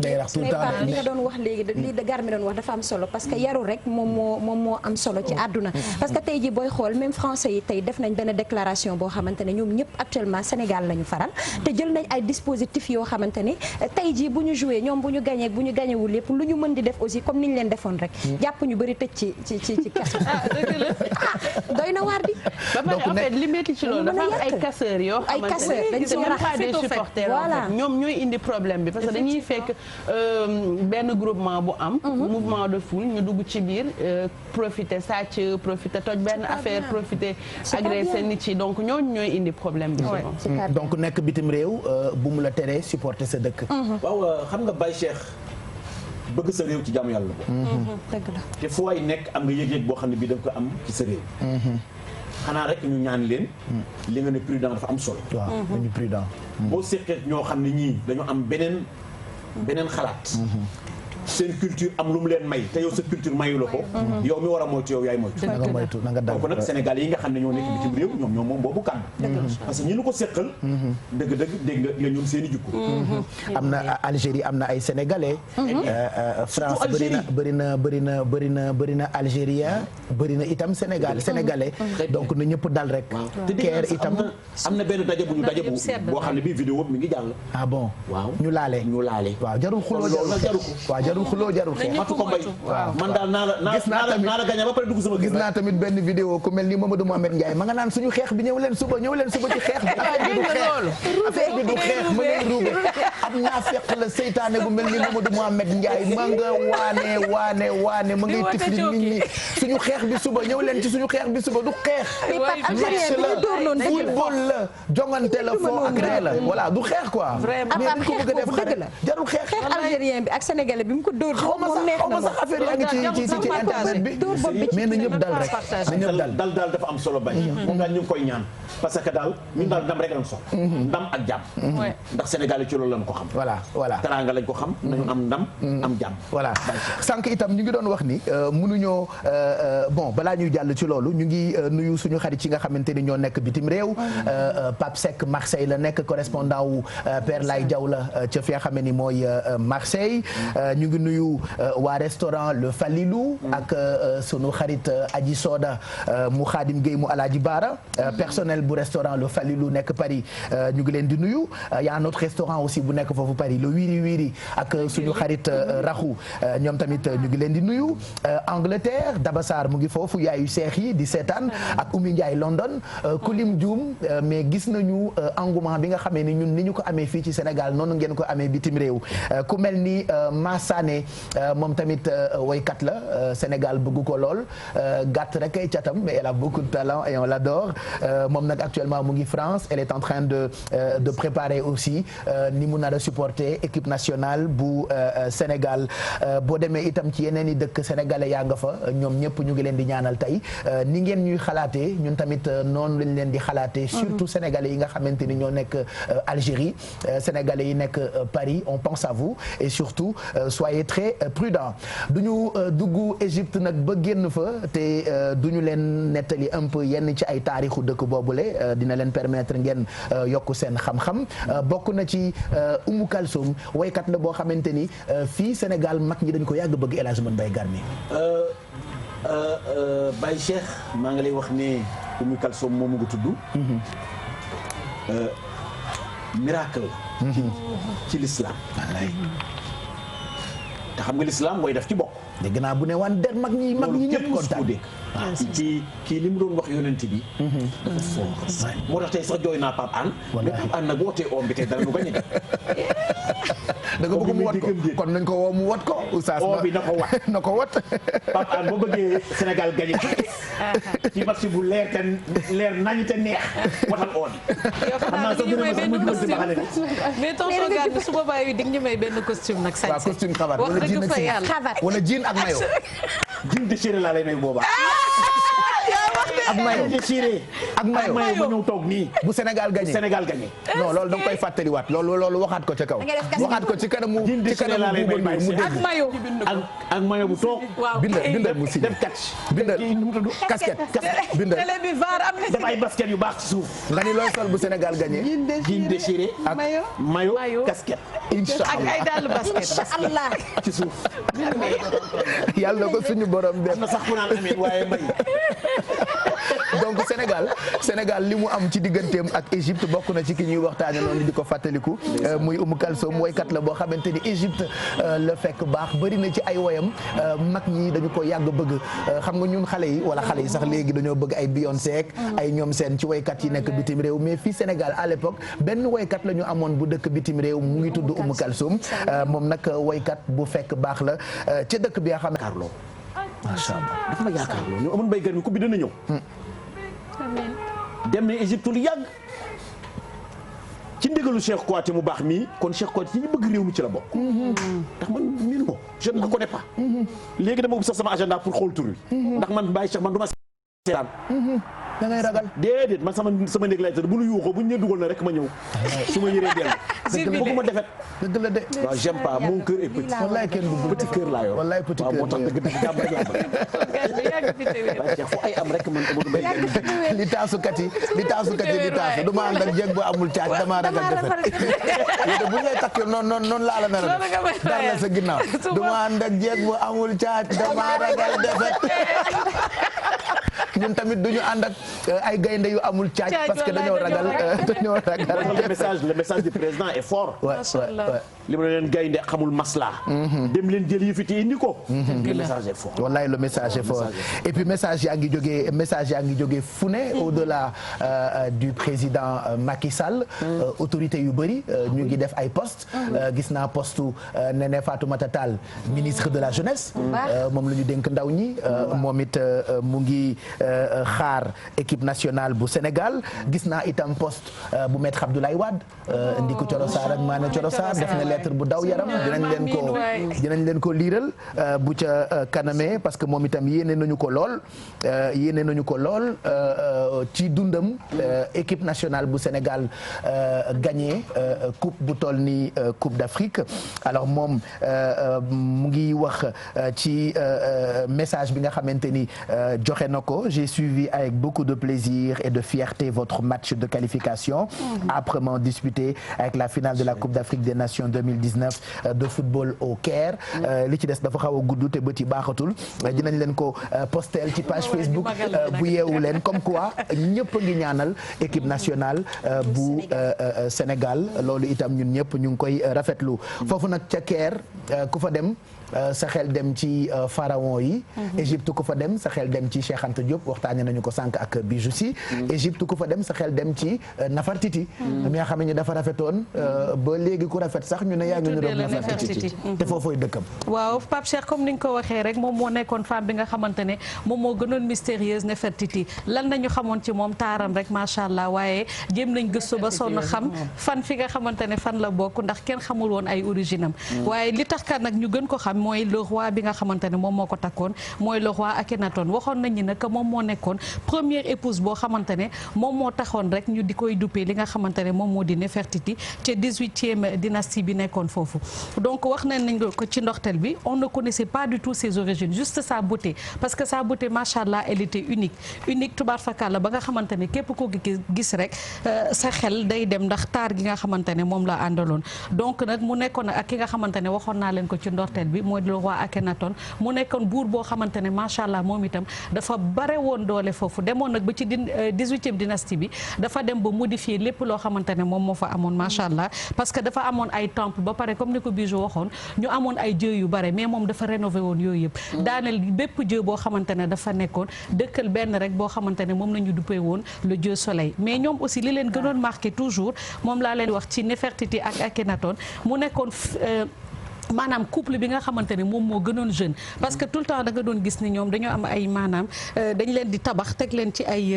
li nga doon wax léegi li da gar mi doon wax dafa am solo parce que yaru rek moom moo am solo ci àdduna parce que tey ji booy xool même français yi tey def nañ benn déclaration boo xamante ne ñoom ñëpp actuellement Sénégal la ñu faral te jël nañ ay dispositifs yoo xamante ne tey jii bu ñu joué ñoom bu ñu gagné bu ñu gagnéwul lépp lu ñu mën di def aussi comme ni ñu leen defoon rek jàpp ñu bëri tëj ci kaso doy na waar di ba pare en fait li métti ci loolu dafa am ay casseurs yoo xamante ne c'est même pas des supporters en fait ñoom ñooy indi problème bi parce que dañuy fekk benn groupement bu am mouvement de foule ñu dugg ci biir profiter sàcc profiter toj benn affaire profiter agressé nit yi donc ñooñu ñooy indi problème bi donc nekk bitim réew bu mu la teree supporter sa dëkk waaw xam nga Baye Cheikh bëgg sa réew ci jàmm yàlla bo dëgg la te fu waay nekk am nga yëg-yëg boo xam ne bii da nga ko am ci sa réew xanaa rek ñu ñaan leen li nga ne prudent dafa am solo waaw dañu prudent boo seqee ñoo xam ne ñii dañu am beneen xalaat seen culture am lu mu leen may te yow sa culture mayu la ko yow mi war a moytu yow yaay moytu na nga moytu na nga dal donc nag Sénégal yi nga xam ne ñoo nekk bitim réew ñoom moom boobu kàddu parce que ñi nu ko séqal dëgg-dëgg dégg nga ñoom seen i jukku am na Algérie am na ay sénégalais France bëri na algérien bëri na itam sénégalais donc na ñëpp dal rek keer itam am na benn daje bu ñu daje boo xam ne bii vidéo mi ngi jàll ah bon waaw ñu laale waaw jarul xuloo jarul xuloo jarul xeex matu ko mbay man daal naa la gañe ba pare dugg sama gis naa tamit benn vidéo ku mel ni Mamadou Mohamed Ndiaye ma nga naan suñu xeex bi ñëw leen suba ci xeex bi affaire bi du xeex ma ngay ruube am naa fekk la seytaane bu mel ni Mamadou Mohamed Ndiaye ma nga waane ma ngay tifli nit ñi suñu xeex bi suba ñëw leen ci suñu xeex bi suba du xeex match la football la jongante la foo ak ree la voilà du xeex quoi mais dañ ko bëgg a def xarit jarul xeex algérien bi ak sénégalais bi mu ko dóor moom neex na sax affaire yaa ngi ci internet bi mais na ñëpp dal rek na ñëpp dal dafa am solo bay moom daal ñu ngi koy ñaan parce que daal ñun daal ndam rek lañ soxla ndam ak jàmm ndax Sénégal yi ci loolu lañ ko xam voilà teraanga lañ ko xam nañu am ndam am jàmm voilà sànq itam ñu ngi doon wax ni mënuñoo bon balaa ñuy jàll ci loolu ñu ngi nuyu suñu xarit yi nga xamante ni ñoo nekk bitim réew Pape Seck Marseille la nekk correspondant wu Père Lay Diaw la ca fi nga xam ni mooy Marseille ñu ngi nuyu waa restaurant Le Falilou ak sunu xarit Aji Soda mu Khadim Gueye mu Alaaji Baara personnel bu restaurant Le Falilou nekk Paris ñu ngi leen di nuyu y a un autre restaurant aussi bu nekk foofu Paris le Wiri Wiri ak suñu xarit Raxu ñoom tamit ñu ngi leen di nuyu Angleterre Dabassar mu ngi foofu yaayu seex yi di seetaan ak Oumy Ndiaye London Kulim Dioum mais gis nañu engouement bi nga xamee ni ñun ni ñu ko amee fii ci Sénégal noonu ngeen ko amee bitim réew ku mel ni Massane ne moom tamit woykat la Sénégal bëgg ko lool gàtt rek ay catam mais elle a beaucoup de talent et on l'adore moom nag actuellement mu ngi France elle est en train de préparer aussi ni mu nar a supporter équipe nationale bu Sénégal boo demee itam ci yeneen i dëkk sénégalais yaa nga fa ñoom ñëpp ñu ngi leen di ñaanal tey ni ngeen ñuy xalaatee ñun tamit noonu lañ leen di xalaatee surtout sénégalais yi nga xamante ni ñoo nekk Algérie sénégalais yi nekk Paris on pense à vous et surtout soyez très prudents duñu dugg Égypte nag ba génn fa te duñu leen nettali un peu yenn ci ay taarixu dëkk boobule dina leen permettre ngeen yokk seen xam-xam bokk na ci Oumou Kalsoum woykat la boo xamante ni fii Sénégal mag ñi dañ ko yàgg bëgg El Hadj Mbaye Garmi Baye Cheikh maa ngi lay wax ne Oumou Kalsoum moomu nga tudd miracle ci l'islam te xam nga l'islam mooy def ci bokk dégg naa bu ne waan der mag ñi ñëpp kontaan kii li mu doon wax yonent bi dafa foor moo tax tey sax jooy naa Pape Hann mais Pape Hann nag wootee oom bi tey dara nu bañ a da nga bëgg mu wat ko kon nañ ko woo mu wat ko oustaz oo bi na ko wat na ko wat Pape Hann boo bëggee Sénégal gagné ci match bu leer te leer nañu te neex watal oo bi xam naa sax may benn costume mais tonton Gane su boobaa yi dig ñu may benn costume nag sañ costume cravate wala jean ak cravate wala jean ak maillot jean déchiré laa lay may boobaa ak maillot déchiré ak maillot ba ñëw toog nii bu Sénégal gagné non loolu da nga koy fàttaliwaat loolu waxaat ko ca kaw waxaat ko ci kanamu mu dégg ak maillot ak maillot bu toog bindal mu si def catch bindal casquette bindal télé bi var am na def ay basket yu baax ci suuf nga ni looy sol bu Sénégal gagné jean déchiré ak maillot casquette ak ay dàll basket Allah ci suuf yàlla na ko suñu borom def am na sax ku naan amiin waaye mbay donc Sénégal li mu am ci digganteem ak Égypte bokk na ci ki ñuy waxtaane noonu di ko fàttaliku muy Oumou Kalsoum woykat la boo xamante ni Égypte la fekk baax bëri na ci ay woyam mag ñi dañu ko yàgg bëgg xam nga ñun xale yi sax léegi dañoo bëgg ay Beyoncé ak ay ñoom seen ci woykat yi nekk bitim réew mais fii Sénégal à l'époque benn woykat la ñu amoon bu dëkk bitim réew mu ngi tudd Oumou Kalsoum moom nag woykat bu fekk baax la ca dëkk bi nga xam ne macha allah dafa ma yaakaarloo ñu amoon béykat mi ku bi dana ñëw dem na Égypte lu yàgg ci ndigalu Cheikh Kouyaté mu baax mii kon Cheikh Kouyaté ci ñu bëgg réew mi ci la bokk ndax man miinu ko je ne la connais pas léegi dama ubbi sax sama agenda pour xool tur wi ndax man Baye Cheikh man du ma seetaan da ngay ragal déedéet man sama néeg lay tëdd bu ñu yuuxoo bu ñu nee dugal na rek ma ñëw su ma yëree dellu bëgguma defet dëgg la de waaw j'aime pas mon cœur est petit wallaay kenn du petit cœur laa yor wallaay petit cœur moo tax dëgg jàmm rek laa bëgg fu ay am rek man Amadou Mbaye li taasukat yi di taasu du ma ànd ak jéeg bu amul caaj dama ragal defet yow de bu ñu lay takk noonu laa la nar a def dar la sa ginnaaw du ma ànd ak jéeg bu amul caaj dama ragal defet ñun tamit duñu ànd ak ay gaynde yu amul caaj parce que dañoo ragal le message du président est fort li ma leen gaynde xamul masla dem leen jël yëfi te indi ko le message est fort wallaay le message est fort et puis message yaa ngi jógee fu ne au-delà du président Macky Sall autorité yu bëri ñu ngi def ay poste gis naa postu Néné Fatoumata Tall ministre de la jeunesse moom la ñu dénk ndaw ñi moom it mu ngi xaar équipe nationale bu Sénégal gis naa itam poste bu maître Abdoulaye Wade Ndiku Coro Sarr ak Mané Coro Sarr def na lettre bu daw yaram dinañ leen ko liiral bu ca kanamee parce que moom itam yéene nañu ko lool ci dundam équipe nationale bu Sénégal gagné coupe bu toll ni coupe d'Afrique alors moom mu ngi wax ci message bi nga xamante ni joxe na ko j'ai suivi avec beaucoup de plaisir et de fierté votre match de qualification âprement disputé avec la finale de la Coupe d'Afrique des Nations 2019 de football au Caire li ci des dafa xaw a gudd te bët yi baaxatul dinañ leen ko postel ci page Facebook bu yeewu leen comme quoi ñëpp a ngi ñaanal équipe nationale bu Sénégal loolu itam ñun ñëpp ñu ngi koy rafetlu foofu nag ca Caire ku fa dem sa xel dem ci pharaon yi Égypte ku fa dem sa xel dem ci Cheikh Anta Diop waxtaanee nañu ko sànq ak Bijou si Égypte ku fa dem sa xel dem ci Nafartiti mi nga xam ne dafa rafetoon ba léegi ku rafet sax ñu ne yaa ngi ñu doon Nafartiti te foofooy dëkkam. waaw Pape Cheikh comme ni nga ko waxee rek moom moo nekkoon femme bi nga xamante ne moom moo gënoon mystérieuse Nefertiti lan nañu xamoon ci moom taaram rek macha allah waaye jéem nañ gëstu ba sonn xam fan fi nga xamante ne fan la bokk ndax kenn xamul woon ay origine am waaye li tax kat nag ñu gën ko xam mooy le roi bi nga xamante ne moom moo ko takkoon mooy le roi Akhenaton waxoon nañ ni nag moom moo nekkoon première épouse boo xamante ne moom moo taxoon rek ñu di koy duppee li nga xamante ne moom moo di Nefertiti ca 18e dynastie bi nekkoon foofu donc wax nañ ko ci ndoxtel bi on ne connaissait pas du tout ses origines juste sa beauté parce que sa beauté macha allah elle était unique tubaar fakala ba nga xamante ne képp ko gis rek sa xel day dem ndax taar gi nga xamante ne moom la àndaloon donc nag mu nekkoon ak ki nga xamante ne waxoon naa leen ko ci ndorteel bi mooy le roi Akhenaton mu nekkoon buur boo xamante ne macha allah moom itam dafa bare woon doole foofu demoon nag ba ci 18e dynastie bi dafa dem ba modifier lépp loo xamante ne moom moo fa amoon macha allah parce que dafa amoon ay temple ba pare comme ni ko Bijou waxoon ñu amoon ay dieu yu bare mais moom dafa rénové woon yooyu yëpp daaneel bépp dieu boo xamante ne dafa nekkoon dëkkal benn rek boo xamante ne moom nañu duppee woon le dieu soleil mais ñoom aussi li leen gënoon marqué toujours moom laa leen wax ci Nefertiti ak Akhenaton mu nekkoon maanaam couple bi nga xamante ne moom moo gënoon jeune parce que tout le temps da nga doon gis ni ñoom dañoo am ay maanaam dañ leen di tabax teg leen ci ay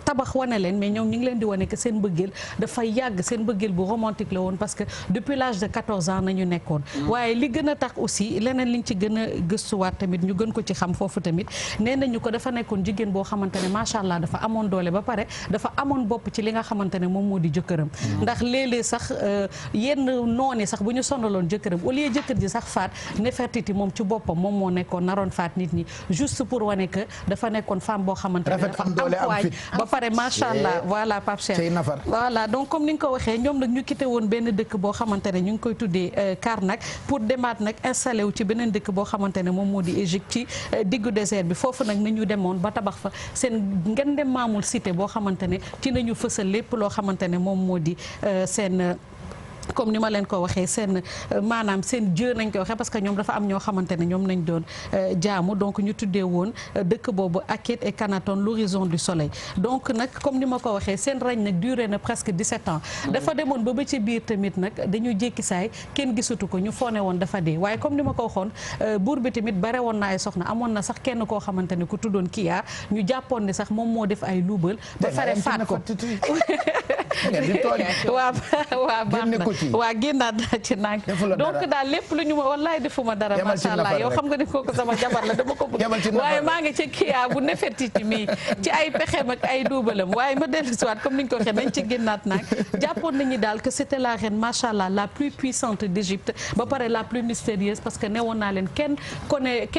tabax wane leen mais ñoom ñu ngi leen di wane que seen mbëggeel dafay yàgg seen mbëggeel bu romantique la woon parce que depuis l'âge de 14 ans nañu nekkoon waaye li gën a tax aussi leneen liñ ci gën a gëstuwaat tamit ñu gën ko ci xam foofu tamit nee nañu ko dafa nekkoon jigéen boo xamante ne macha allah dafa amoon doole ba pare dafa amoon bopp ci li nga xamante ne moom moo di jëkkëram ndax léeg-léeg sax yenn nooni sax bu ñu sonaloon jëkkëram au lieu kër ji sax faat Nefertiti moom ci boppam moom moo nekkoon naroon faat nit ñi juste pour wane que dafa nekkoon femme boo xamante ne dafa am poigne ba pare macha allah voilà Pape Cheikh voilà donc comme ni nga ko waxee ñoom nag ñu quitté woon benn dëkk boo xamante ne ñu ngi koy tuddee Karnak pour demaat nag installé wu ci beneen dëkk boo xamante ne moom moo di Égypte ci diggu désert bi foofu nag ni ñu demoon ba tabax fa seen ngeen dem maamul cité boo xamante ne ci nañu fësal lépp loo xamante ne moom moo di seen comme ni ma leen ko waxee seen maanaam seen Dieu nañ ko waxee parce que ñoom dafa am ñoo xamante ne ñoom nañ doon jaamu donc ñu tuddee woon dëkk boobu Akhet et Kanaton l'horizon du soleil donc nag comme ni ma ko waxee seen règne nag duré na presque 17 ans dafa demoon ba ci biir tamit nag dañu jékki saay kenn gisatu ko ñu foone woon dafa dee waaye comme ni ma ko waxoon buur bi tamit bare woon na ay soxna amoon na sax kenn koo xamante ne ku tuddoon Kiya ñu jàppoon ne sax moom moo def ay luubal ba pare faat ko waa génnaat ci nang donc daal lépp lu ñu ma wallaay defuma dara macha allah yow xam nga ni kooku sama jabar la dama ko bëgg waaye maa ngi ci Kiya bu Nefertiti mi ci ay pexeem ak ay duubalam waaye ma dellu si waat comme ni ñu ko waxee nañ ci génnaat nag jàppoon nañu daal que c'était la reine macha allah la plus puissante d'Égypte ba pare la plus mystérieuse parce que newoon naa leen kenn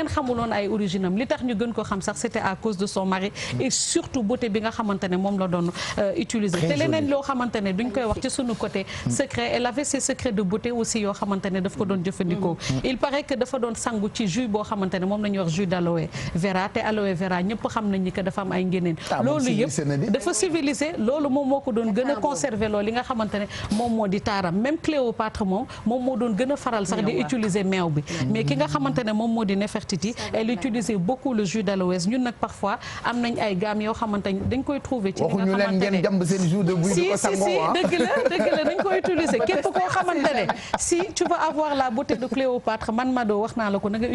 xamuloon ay origine am li tax ñu gën ko xam sax c'était à cause de son mari et surtout beauté bi nga xamante ne moom la doon utiliser te leneen loo xamante ne duñ koy wax ci sunu côté secret elle avait ses secrets de beauté aussi yoo xamante ne daf ko doon jëfandikoo il paraît que dafa doon sangu ci jus boo xamante ne moom la ñuy wax jus d'aloe vera te aloe vera ñëpp xam nañ ni que dafa am ay ngéneen loolu yëpp dafa civilisé loolu moom moo ko doon gën a conserver loolu li nga xamante ne moom moo di taaram même Cléopâtre moom moo doon gën a faral sax di utiliser meew bi mais ki nga xamante ne moom moo di Nefertiti elle utilisait beaucoup le jus d'aloès ñun nag parfois am nañ ay gamme yoo xamante ne dañ koy trouver ci li nga xamante ne si dëgg la dañ koy utiliser képp koo xamante ne si tu veux avoir la beauté de Cléopâtre man Mado wax naa la ko na nga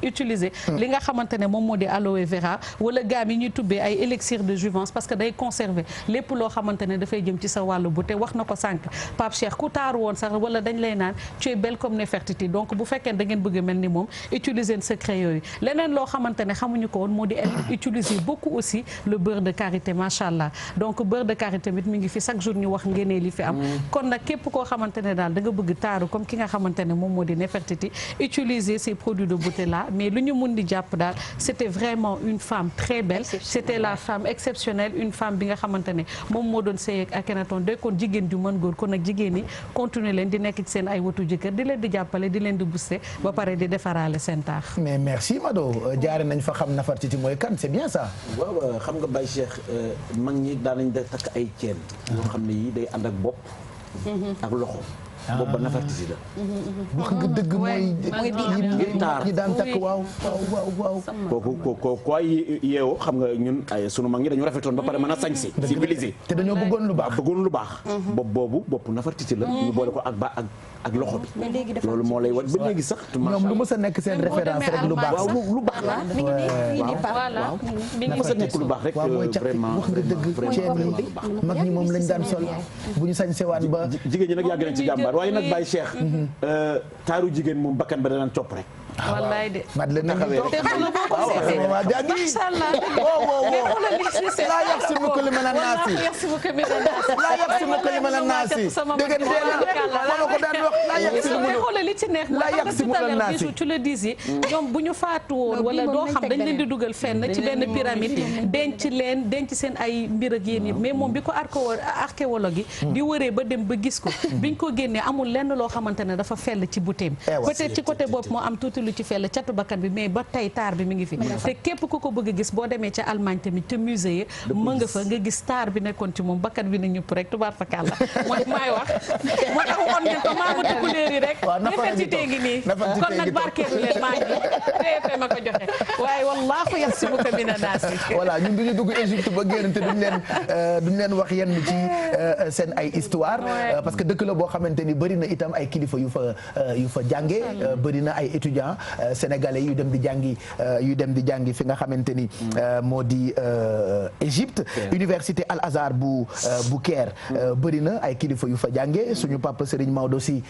utiliser li nga xamante ne moom moo di aloe vera wala gamme yi ñuy tubbee ay élixir de jouvence parce que day conserver lépp loo xamante ne dafay jëm ci sa wàllu beauté wax na ko sànq Pape Cheikh ku taaru woon sax wala dañ lay naan tu es belle comme Nefertiti donc bu fekkee da ngeen bëgg mel ni moom utiliser secret yooyu leneen loo xamante ne xamuñu ko woon moo di elle utiliser beaucoup aussi le beurre de karité macha allah donc beurre de karité tamit mi ngi fi chaque jour ñu wax ngeenee li fi am kon nag képp koo xamante ne daal da nga bëgg taaru comme ki nga xamante ne moom moo di Nefertiti utiliser ces produits de beauté là mais lu ñu mun di jàpp daal c'était vraiment une femme très belle c'était la femme exceptionnelle une femme bi nga xamante ne moom moo doon sëy ak Akhenaton doy kon jigéen ju mën góor kon nag jigéen ñi continuer leen di nekk ci seen ay watu jëkkër di leen di jàppale di leen di booster ba pare di defaraale seen taax. mais merci Mado jaare nañ fa xam Nefertiti mooy kan c'est bien ça. waaw xam nga Baye Cheikh mag ñi daan nañ da takk ay ceen yoo xam ne yi day ànd ak bopp ak loxo boobu ba Nafartiti la. wax nga dëgg mooy taar ñi daan takk waaw. kooku ay yeewoo xam nga ñun ay sunu mag ñi dañu rafetoon ba pare mën a sañsi civilisé te dañoo bëggoon lu baax bopp boobu bopp Nafartiti la ñu boole ko ak loxo bi loolu moo lay wan ba léegi sax ñoom lu mës a nekk seen référence rek lu baax waaw lu baax la waaw mës a nekk lu baax rek vraiment wax nga dëgg ceen yi mag ñi moom lañ daan sol bu ñu sañsewaan ba jigéen ñi nag yàgg nañ ci jàmbaar waaye nag Baye Cheikh taaru jigéen moom bakkan ba danaan copp rek wallaay de. mat la taxawee rek waaw macha allah. laa yàq si mu ko li mën a naasi. laa yàq si mu ko li mën a naasi. dégg nga ma ko daan wax laa yàq si mu xoolal li ci neex. laa yàq si mu ko naasi tu le disais ñoom bu ñu faatu woon wala doo xam dañ leen di dugal fenn ci benn pyramide denc seen ay mbir ak yéen yëpp mais moom bi ko archéologue yi di wëree ba dem ba gis ko biñ ko génnee amul lenn loo xamante ne dafa fell ci butéem peut-être ci côté boobu moo am tuuti lu ci fell catu bakkan bi mais ba tey taar bi mi ngi fi te képp ku ko bëgg a gis boo demee ca Allemagne tamit te musée yi mën nga fa nga gis taar bi nekkoon ci moom bakkan bi na ñëpp rek tubaar fakal la mooy maay wax moo tax waxoon ngeen ko maamatu couleur yi rek nefertité ngi nii kon nag barkeelu leen maa ngi TFM ma ko joxe waaye wallaahu yaxsibuka mina naasi voilà ñun duñu dugg Égypte ba génn te duñ leen wax yenn ci seen ay histoire parce que dëkk la boo xamante ni bëri na itam ay kilifa yu fa jànge bëri na ay étudiants sénégalais yu dem di jàngi fi nga xamante ni moo di Égypte université Al Azhar bu Caire bëri na ay kilifa yu fa jànge suñu papa Serigne Maodo Sy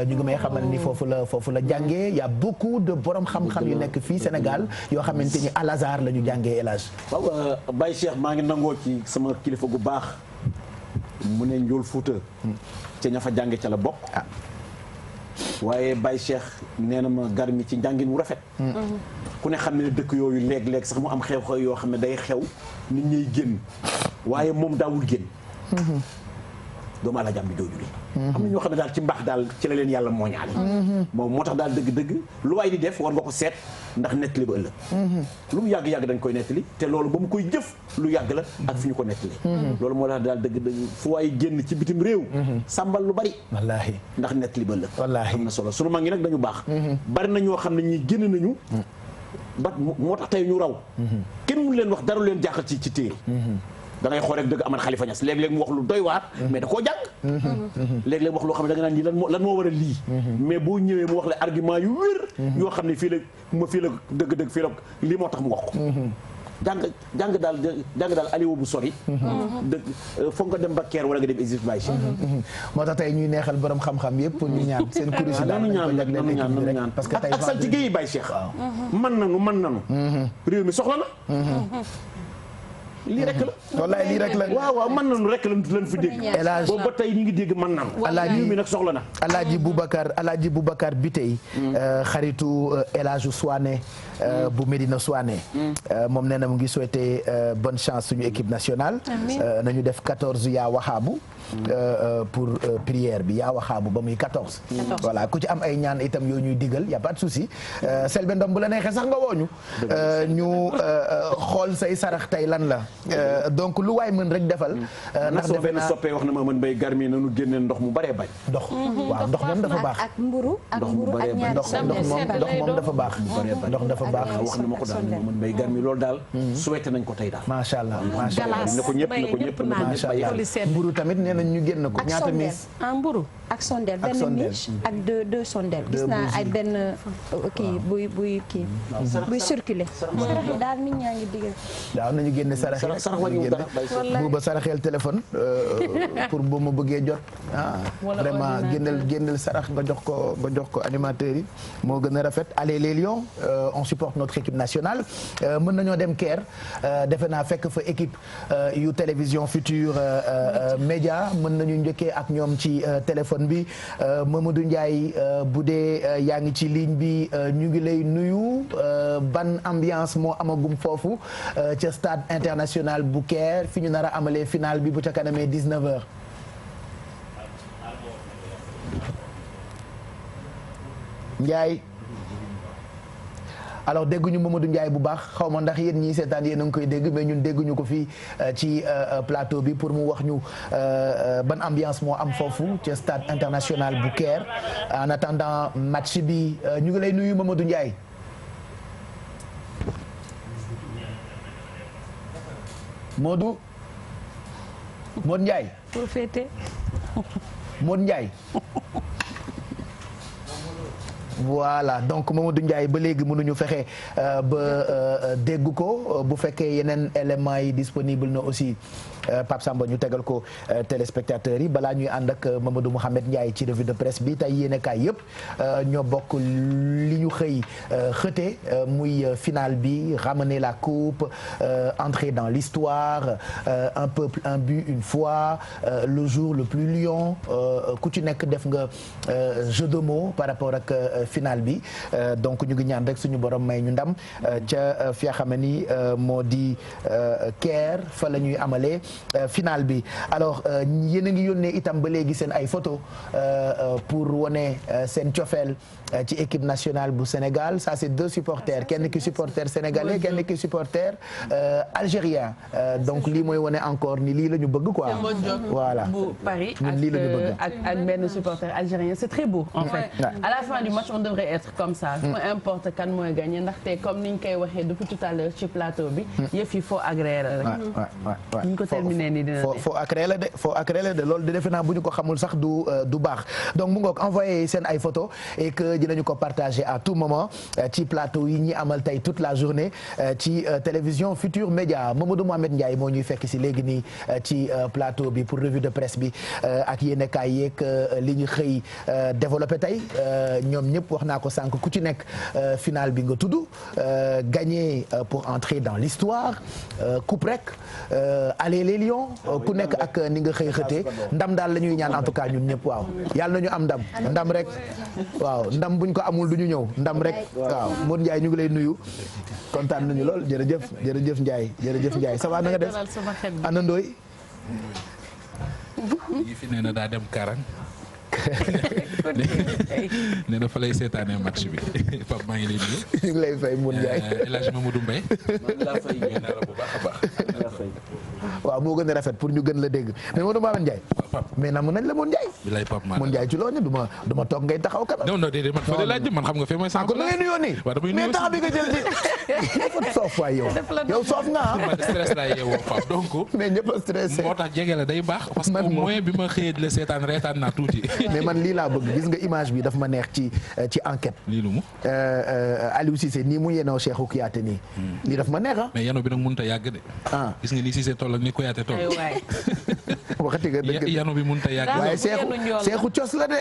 ñu ngi may xamal ni foofu la jànge y a beaucoup de borom xam-xam yu nekk fii Sénégal yoo xamante ni Al Azhar la ñu jàngee El Hadj. waaw Baye Cheikh maa ngi nangoo ci sama kilifa gu baax mu ne Njool Fuuta ca ña fa jànge ca la bokk waaye Baye Cheikh nee na ma Garmi ci njàngin wu rafet ku ne xam ne dëkk yooyu léeg-léeg sax mu am xew-xew yoo xam ne day xew nit ñuy génn waaye moom daawul génn doomu àla jàmm bi jooju li am na ñoo xam ne daal ci mbaax daal ci la leen yàlla mooñaale moom moo tax daal dëgg-dëgg lu waay di def war nga ko seet ndax nettali ba ëllëg lu mu yàgg-yàgg dañ koy nettali te loolu ba mu koy jëf lu yàgg la ak fi ñu ko nettali loolu moo tax daal dëgg-dëgg fu waay génn ci bitim réew sàmbal lu bari wallaahi ndax nettali ba ëllëg wallaahi am na solo sunu mag ñi nag dañu baax bari na ñoo xam ne ñi génn nañu ba moo tax tey ñu raw kenn mënu leen wax dara leen jaaxal ci téere da ngay xool rek dëgg Amar Khalifa Niass léeg-léeg mu wax lu doy waar mais da koo jàng léeg-léeg wax loo xam ne da nga naan lii lan moo war a lii mais boo ñëwee mu wax la argument yu wér yoo xam ne fii la dëgg-dëgg fii la lii moo tax mu wax ko jàng daal Aliou bu sori dëgg foog nga dem ba Caire wala nga dem Égypte Baye Cheikh moo tax tey ñuy neexal borom xam-xam yëpp ñu ñaan seen kuréel si daal nanu ñaan parce que ak saltige yi Baye Cheikh man nanu réew mi soxla na lii rek la wallaay lii rek la waaw mën nañu rek lan fi dégg boobu ba tey ñu ngi dégg mën nañu lii mi nag soxla na Alaaji Boubacar Bitey xaritu El Hadj Souané bu Médina Souané moom nee na mu ngi souhaité bonne chance suñu équipe nationale nañu def 14 yaa waxaabu pour prière bi yaa waxaabu ba muy 14 voilà ku ci am ay ñaan itam yoo ñuy digal y a pas de souci Selbé Ndom bu la neexee sax nga wooñu ñu xool say sarax tey lan la donc lu waay mën rek defal ndax soo benn soppee wax na ma mën bay Garmi nanu génne ndox mu baree bañ ndox waaw ndox moom dafa baax ak mburu ak ñaari ndox moom dafa baax ndox dafa baax wax na ma ko daal mën bay Garmi loolu daal souhaité nañ ko tey daal macha allah macha allah na ko ñëpp macha allah mburu tamit nee nañ ñu génn ko ñaata mis mburu ak sondel benn miche ak deux sondel gis naa ay benn kii buy circuler sarax yi daal nit ñaa ngi digal waaw nañu génne sarax buuba saraxeel téléphone pour bu ma bëggee jot vraiment génneel sarax nga jox ko animateurs yi moo gën a rafet allez les Lions on supporte notre équipe nationale mën nañoo dem Caire defe naa fekk fa équipe yu télévision Futur Média mën nañu njëkkee ak ñoom ci téléphone bi Mamadou Ndiaye bu dee yaa ngi ci ligne bi ñu ngi lay nuyu ban ambiance moo amagum foofu ca stade international bu Caire fi ñu nar a amalee final bi bu ca kanamee 19h. Ndiaye alors dégguñu Mamadou Ndiaye bu baax xaw ma ndax yéen ñii seetaan yéen a ngi koy dégg mais ñun dégguñu ko fii ci plateau bi pour mu wax ñu ban ambiance moo am foofu ci stade international bu Caire en attendant match bi ñu ngi lay nuyu Mamadou Ndiaye. Modou Ndiaye. pour fêter. Modou Ndiaye. voilà donc Mamadou Ndiaye ba léegi mënuñu fexe ba dégg ko bu fekkee yeneen éléments yi disponible na aussi Pape Samba ñu tegal ko téléspectateurs yi balaa ñuy ànd ak Mamadou Mouhamed Ndiaye ci revue de presse bi tey yéenekaay yëpp ñoo bokk li ñu xëy xëte muy finale bi ramener la coupe entrer dans l'histoire un peuple un but une fois le jour le plus lion ku ci nekk def nga jeu de mots par rapport ak finale bi donc ñu ngi ñaan rek suñu borom may ñu ndam ca fi nga xam ni moo di Caire fa la ñuy amalee finale bi alors yéen a ngi yónnee itam ba léegi seen ay photo pour wone seen cofeel ci équipe nationale bu Sénégal ça c'est deux supporters kenn ki supporter sénégalais kenn ki supporter algérien donc lii mooy wone encore ni lii la ñu bëgg quoi voilà bu Paris ñun lii la ñu bëgg ak benn supporter algérien c'est très beau en fait à la fin du match on devrait être comme ça peu importe kan mooy gagné ndaxte comme niñ koy waxee depuis tout à l'heure ci plateau bi yëf yi faux agréé la rek ñu ko terminé nii dina faux agréé la de faux agréé la de loolu de defe naa bu ñu ko xamul sax du baax donc mu ngoog envoyé seen ay photos et que dinañu ko partager à tout moment ci plateau yi ñi amal tey toute la journée ci télévision Futur Média Mamadou Mohamed Ndiaye moo ñuy fekk si léegi nii ci plateau bi pour revue de presse bi ak yéenekaay yeeg li ñu xëy développé tey ñoom ñëpp wax naa ko sànq ku ci nekk finale bi nga tudd gagné pour entrer dans l'histoire coupe rek allez les Lions ku nekk ak ni nga xëy xëtee ndam daal la ñuy ñaan en tout cas ñun ñëpp waaw yàlla nañu am ndam rek waaw ndam buñ ko amul du ñu ñëw ndam rek waaw Modou Ndiaye ñu ngi lay nuyu kontaan nañu lool jërëjëf Ndiaye ça va na nga def ana Ndoye yi fi nee na daa dem Karang nee na fa lay seetaanee match bi Pape maa ngi lay nuyu. ñu ngi lay fay Modou Ndiaye El Hadj Mamadou Mbaye. man laa fay ñu naa la bu baax a baax. waaw moo gën a rafet pour ñu gën la dégg mais Modou Mamadou Ndiaye. mais namu nañ la Modou Ndiaye. bilaay Pape maa Modou Ndiaye ci loolu du ma toog ngay taxaw kanam. non déedéet man fa de laaj man xam nga fi mooy. sànq kon da ngay nuyoo nii. waaw damay nuyoo mais tax bi nga jël di. ñëpp soof waay yow soof nga ah. man stress laa yeewoo Pape donc. mais ñëpp a stressé. moo tax jege la day baax. parce que au moins bi ma xëyee di la seetaan reetaan naa tuuti. mais man lii laa bëgg gis nga image bi daf ma neex ci enquête. lii lu mu. Aliou Cissé nii mu yenoo Cheikhou Kouyaté nii. lii daf ma neex ah. mais yano bi nag mënut a yàgg de. ah gis nga ni Cissé toll ak ni Kouyaté toll. waxati nga dëgg yano bi mënut a yàgg. waaye Cheikhou cos la de.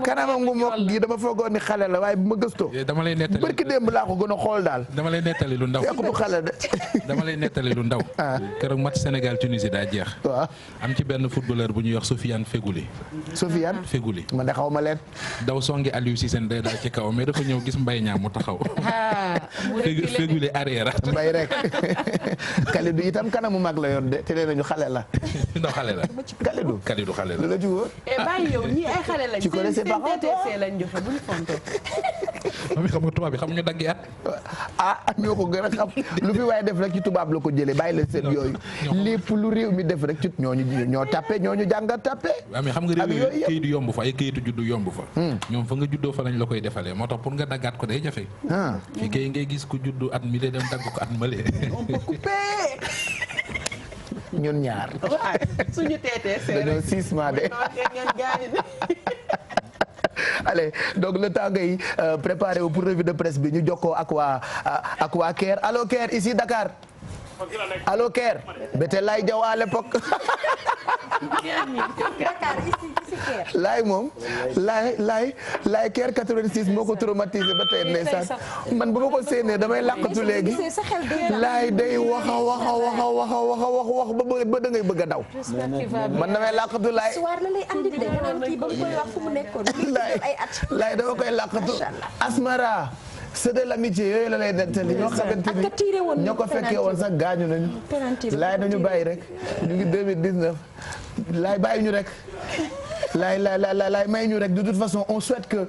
kanamam gu mokk gi dama foogoon ni xale la waaye bu ma gëstoo. dama lay nettali barki démb laa ko gën a xool daal. dama lay nettali lu ndaw. Cheikhou du xale de. dama lay nettali lu ndaw. keroog match Sénégal Tunisie daa jeex. waaw am ci benn footballeur bu ñuy wax Sofiane Fegouli. Sofiane Fegouli. man de xaw ma leen. daw songi Aliou Cissé day daal ci kaw mais dafa ñëw gis Mbaye Niang mu taxaw. Fegouli arrière. Mbaye rek Kalidou itam kanamu mag la yoon de te nee nañu xale la. non xale la. Kalidou xale la. lu la ci wóor. bàyyi yow ñii ay xale lañ. ci ko seen TTC lañ joxe bu ñu fonto. xam nga tubaab bi xam ñu dagg at. ñoo ko gën a xam lu fi waaye def rek ci tubaab la ko jëlee bàyyi leen seen yooyu lépp lu réew mi def rek ci ñoo tapé ñooñu jàngat tapé. waaw mais xam nga réew yi kayit yomb fa ay kayitu juddu yomb fa. ñoom fa nga juddoo fa lañ la koy defalee moo tax pour nga daggaat ko day jafe. fii kay ngay gis ku juddu at mi de dem dagg ko at male. ñun ñaar. suñu TTC rek dañoo 6 mois de. allez donc le temps ngay préparé wu pour revue de presse bi ñu jokkoo ak waa Caire allo Caire ici Dakar allo Caire bete Laye Diaw à l'époque Laye moom Laye Caire 86 moo ko traumatisé ba tey ndeysaan man bu ma ko séenee damay làqatu léegi Laye day wax ba da ngay bëgg a daw man damay làqatu Laye Laye dama koy làqatu Asmara c'est de l'amitié yooyu la lay nettali ñoo xamante ni ñoo ko fekkee woon sax gaañu nañu Laye nañu bàyyi rek ñu ngi 2019 Laye bàyyi ñu rek laay may ñu rek de toute façon on souhaite que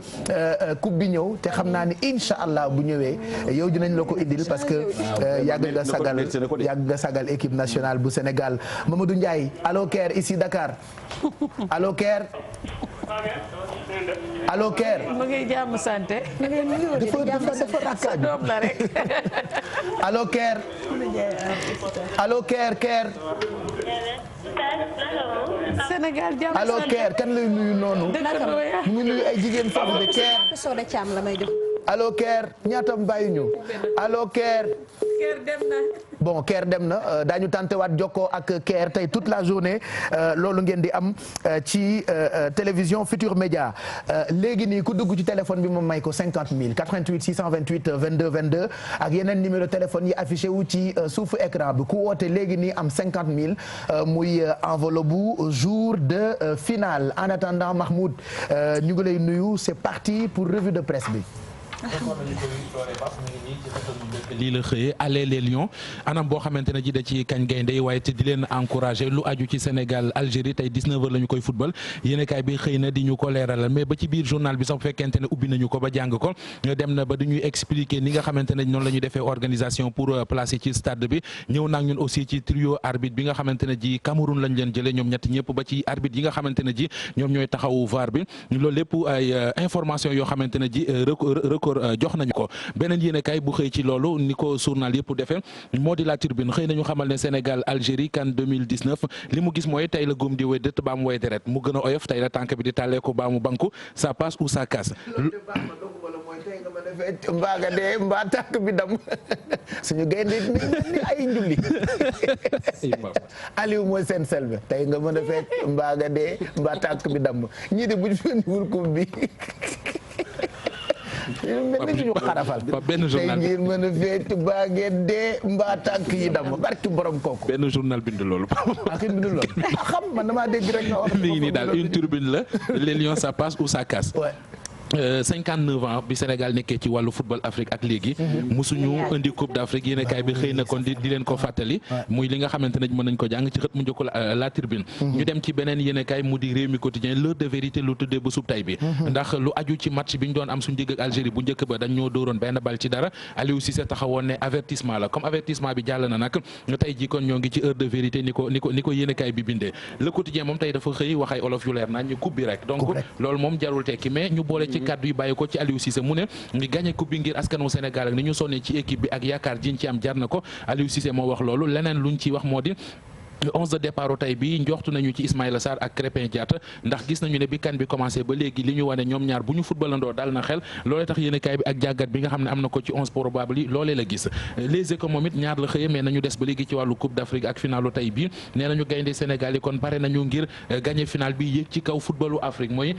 coupe bi ñëw te xam naa ni incha allah bu ñëwee yow dinañ la ko indil parce que yàgg nga sagal équipe nationale bu Sénégal Mamadou Ndiaye allo Caire ici Dakar allo Caire. allo Caire. ma ngi jàmm santé. dafa rakkaaju doom la rek. allo Caire. allo Caire. Sénégal jàmm santé. allo Caire kan lay nuyu noonu. mu ngi nuyu ay jigéen foofu de Caire. Soda Thiam la may jox. allo Caire ñaatam bàyyi ñu. allo Caire. Caire dem na. bon Caire dem na daañu tenté waat jokkoo ak Caire tey toute la journée loolu ngeen di am ci télévision Futur Média léegi nii ku dugg ci téléphone bi moom may ko 50 000 88 628 22 22 ak yeneen numéro téléphone yi affiché wu ci suufu écran bi ku woote léegi nii am 50 000 muy enveloppe bu jour de finale en attendant Mahmoud ñu ngi lay nuyu c'est parti pour revue de presse bi. lii la xëyee aller les Lions anam boo xamante ne ji da ci kañ gaynde yi waaye te di leen encouragé lu aju ci Sénégal Algérie tey 19h la ñu koy football yéenekaay bi xëy na di ñu ko leeralal mais ba ci biir journal bi sax bu fekkente ne ubbi nañu ko ba jàng ko dem na ba du ñuy expliquer ni nga xamante ne noonu la ñu defee organisation pour placer ci stade bi ñëw naag ñun aussi ci trio arbitre bi nga xamante ne ji Cameroun lañ leen jëlee ñoom ñett ñëpp ba ci arbitre yi nga xamante ne ji ñoom ñooy taxawu VAR bi loolu lépp ay information yoo xamante ne ji jox nañu ko beneen yéenekaay bu xëy ci loolu ni ko journal yëpp defee moo di la Tribune xëy nañu xamal ne Sénégal Algérie CAN 2019 li mu gis mooy tey la góom di way dëtt baa mu way deret mu gën a oyof tey la tànk bi di tàllee ko baa mu banku ça passe ou ça casse. mbaa nga dee mbaa tànk bi dam suñu gaynde ni ay njulli Aliou mooy seen selbe tey nga mën a fekk mbaa nga dee mbaa tànk bi dam ñii de buñ fendiwul coupe bi mel ni ñu xarafal benn journal tey ngir mën a feet mbaa ngeen dee mbaa tànk yi dam barki borom kooku benn journal bind loolu kenn bind loolu xam man damaa dégg rek nga wax mi ngi nii daal une turbine la les Lions ça passe ou ça casse 59 ans bi Sénégal nekkee ci wàllu football Afrique ak léegi musuñu indi coupe d'Afrique yéenekaay bi xëy na kon di leen ko fàttali muy li nga xamante ne mën nañ ko jàng ci xët mu njëkk la Tribune ñu dem ci beneen yéenekaay mu di Rewmi Quotidien l'heure de vérité lu tuddee ba sub tay bi ndax lu aju ci match bi ñu doon am suñu digg ak Algérie bu njëkk ba dañ ñoo dóoroon benn bal ci dara Aliou Cissé taxawoon ne avertissement la comme avertissement bi jàll na nag tey ji kon ñoo ngi ci heure de vérité ni ko yéenekaay bi bindee Le Quotidien moom tey dafa xëy wax ay olof yu leer nañ ñu coupe bi rek donc loolu moom jarul tekki mais ñu boole ci kàddu yi bàyyi ko ci Aliou Cissé mu ne ngi gagné coupe bi ngir askanu Sénégal ak ni ñu sonnee ci équipe bi ak yaakaar jiñ ci am jar na ko Aliou Cissé moo wax loolu leneen luñ ci wax moo di le 11 de départ tey bi njoxtu nañu ci Ismaïla Sarr ak Krépin Diatta ndax gis nañu ne bi kan bi commencé ba léegi li ñu wane ñoom ñaar bu ñu footballandoo dal na xel loolee tax yéenekaay bi ak jàggat bi nga xam ne am na ko ci 11 probable yi loolee la gis Les Échos moom it ñaar la xëyee mais nañu des ba léegi ci wàllu Coupe d'Afrique ak finalu tey bi nee nañu gaynde Sénégal yi kon pare nañu ngir gagné final bi yéeg ci kaw footballu Afrique mooy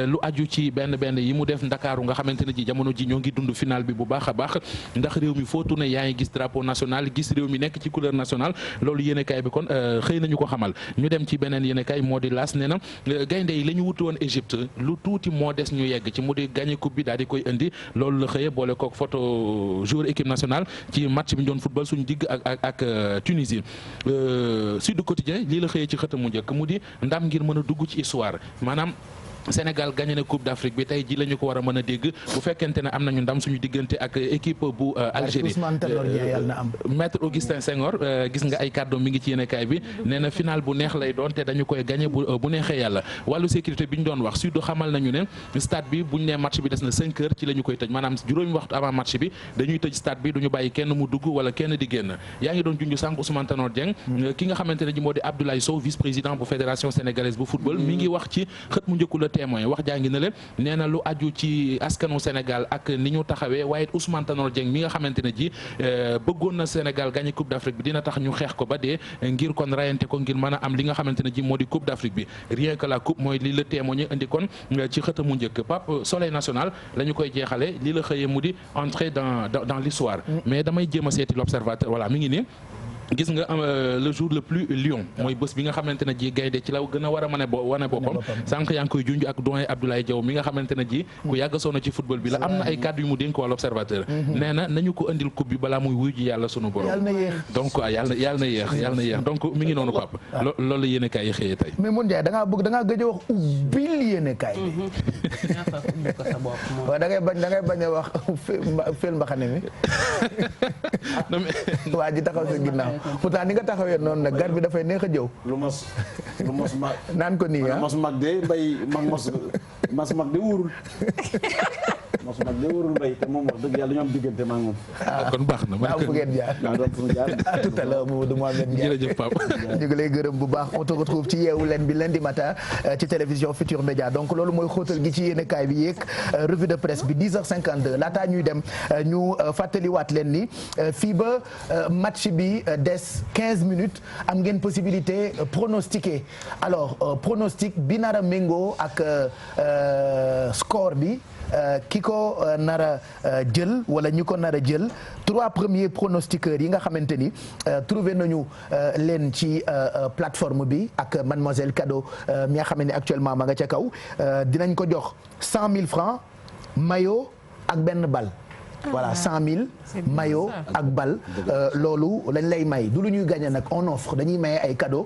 lu aju ci benn yi mu def Ndakaaru nga xamante ne ji jamono ji ñoo ngi dund final bi bu baax a baax ndax réew mi foo tourné yaa ngi gis drapeau national gis réew mi nekk ci couleur nationale loolu yéenekaay bi kon xëy nañu ko xamal ñu dem ci beneen yéenekaay moo di L'As nee na gaynde yi la ñu wuti woon Égypte lu tuuti moo des ñu yegg ci mu di gagné coupe bi daal di koy indi loolu la xëyee boole kook photo joueur équipe nationale ci match bi ñu doon football suñu digg ak Tunisie Sud Quotidien lii la xëyee ci xëtam mu njëkk mu di ndam ngir mën a dugg ci histoire maanaam Sénégal gagné na Coupe d'Afrique bi tey ji la ñu ko war a mën a dégg bu fekkente ne am nañu ndam suñu diggante ak équipe bu Algérie maître Augustin Senghor gis nga ay kàddu mi ngi ci yéenekaay bi nee na final bu neex lay doon te dañu koy gagné bu neexee yàlla wàllu sécurité bi ñu doon wax Sud xamal nañu ne stade bi buñ ne match bi des na 5 heures ci la ñu koy tëj maanaam juróomi waxtu avant match bi dañuy tëj stade bi duñu bàyyi kenn mu dugg wala kenn di génn yaa ngi doon junj sànq Ousmane Tanor Dieng ki nga xamante ne ji moo di Abdoulaye Sow vice-président bu fédération sénégalaise bu football mi ngi wax ci xët mu njëkku la témoin wax jaa ngi na leen nee na lu aju ci askanu Sénégal ak ni ñu taxawee waaye Ousmane Tanor Dieng mi nga xamante ne ji bëggoon na Sénégal gagné Coupe d'Afrique bi dina tax ñu xeex ko ba dee ngir kon rayante ko ngir mën a am li nga xamante ne ji moo di Coupe d'Afrique bi rien que la coupe mooy li la témoigné indi kon ci xëtamu njëkk Pape Soleil national la ñu koy jeexale li la xëyee mu di entrer dans l'histoire mais damay jéem a seeti l'observateur voilà mi ngi nii gis nga le jour le plus lion mooy bés bi nga xamante ne ji gaynde ci la gën a war a mën a wane boppam sànq yaa ngi koy junj ak doyen Abdoulaye Diaw mi nga xamante ne ji ku yàgg soona ci football bi la am na ay kàddu yu mu dénk wàllu observateur nee na nañu ko andil coupe bi balaa muy wuy ji yàlla sunu borom donc yàlla na yéex donc mi ngi noonu Pape loolu la yéene kaay yi xëyee tey mais mun Ndiaye da ngaa gëj a wax ubbil yéene kaay waaw da ngay bañ a wax fël mbaxane mi waa ji taxaw sa ginnaaw pourtant ni nga taxawee noonu nag gar bi dafay neex a jëw lu mos mag naan ko nii mos mag de mbay mos mag de wóorul mos mag de wóorul mbay te moom wax dëgg yàlla ñoo am diggante maa ngi moom kon baax na maa fu ngeen jaar à tout à l'heure Mamadou Mohamed Ndiaye jërëjëf Pape ñu ngi lay gërëm bu baax on te retrouve ci yeewu leen bi lundi matin ci télévision Futur Média donc loolu mooy xóotal gi ci yéenekaay bi yéeg revue de presse bi 10h52 laataa ñuy dem ñu fàttaliwaat leen ni fii ba match bi des 15 minutes am ngeen possibilité pronostiquer alors pronostic bi nar a méngoo ak score bi ki ko nar a jël wala ñi ko nar a jël 3 premiers pronostiqueurs yi nga xamante ni trouvé nañu leen ci plateforme bi ak mademoiselle Kado mi nga xam ne actuellement ma nga ca kaw dinañ ko jox 100 000 francs maillot ak benn bal. voilà 100 000 maillot ak bal loolu lañ lay may du lu ñuy gagné nag on offre dañuy maye ay cadeau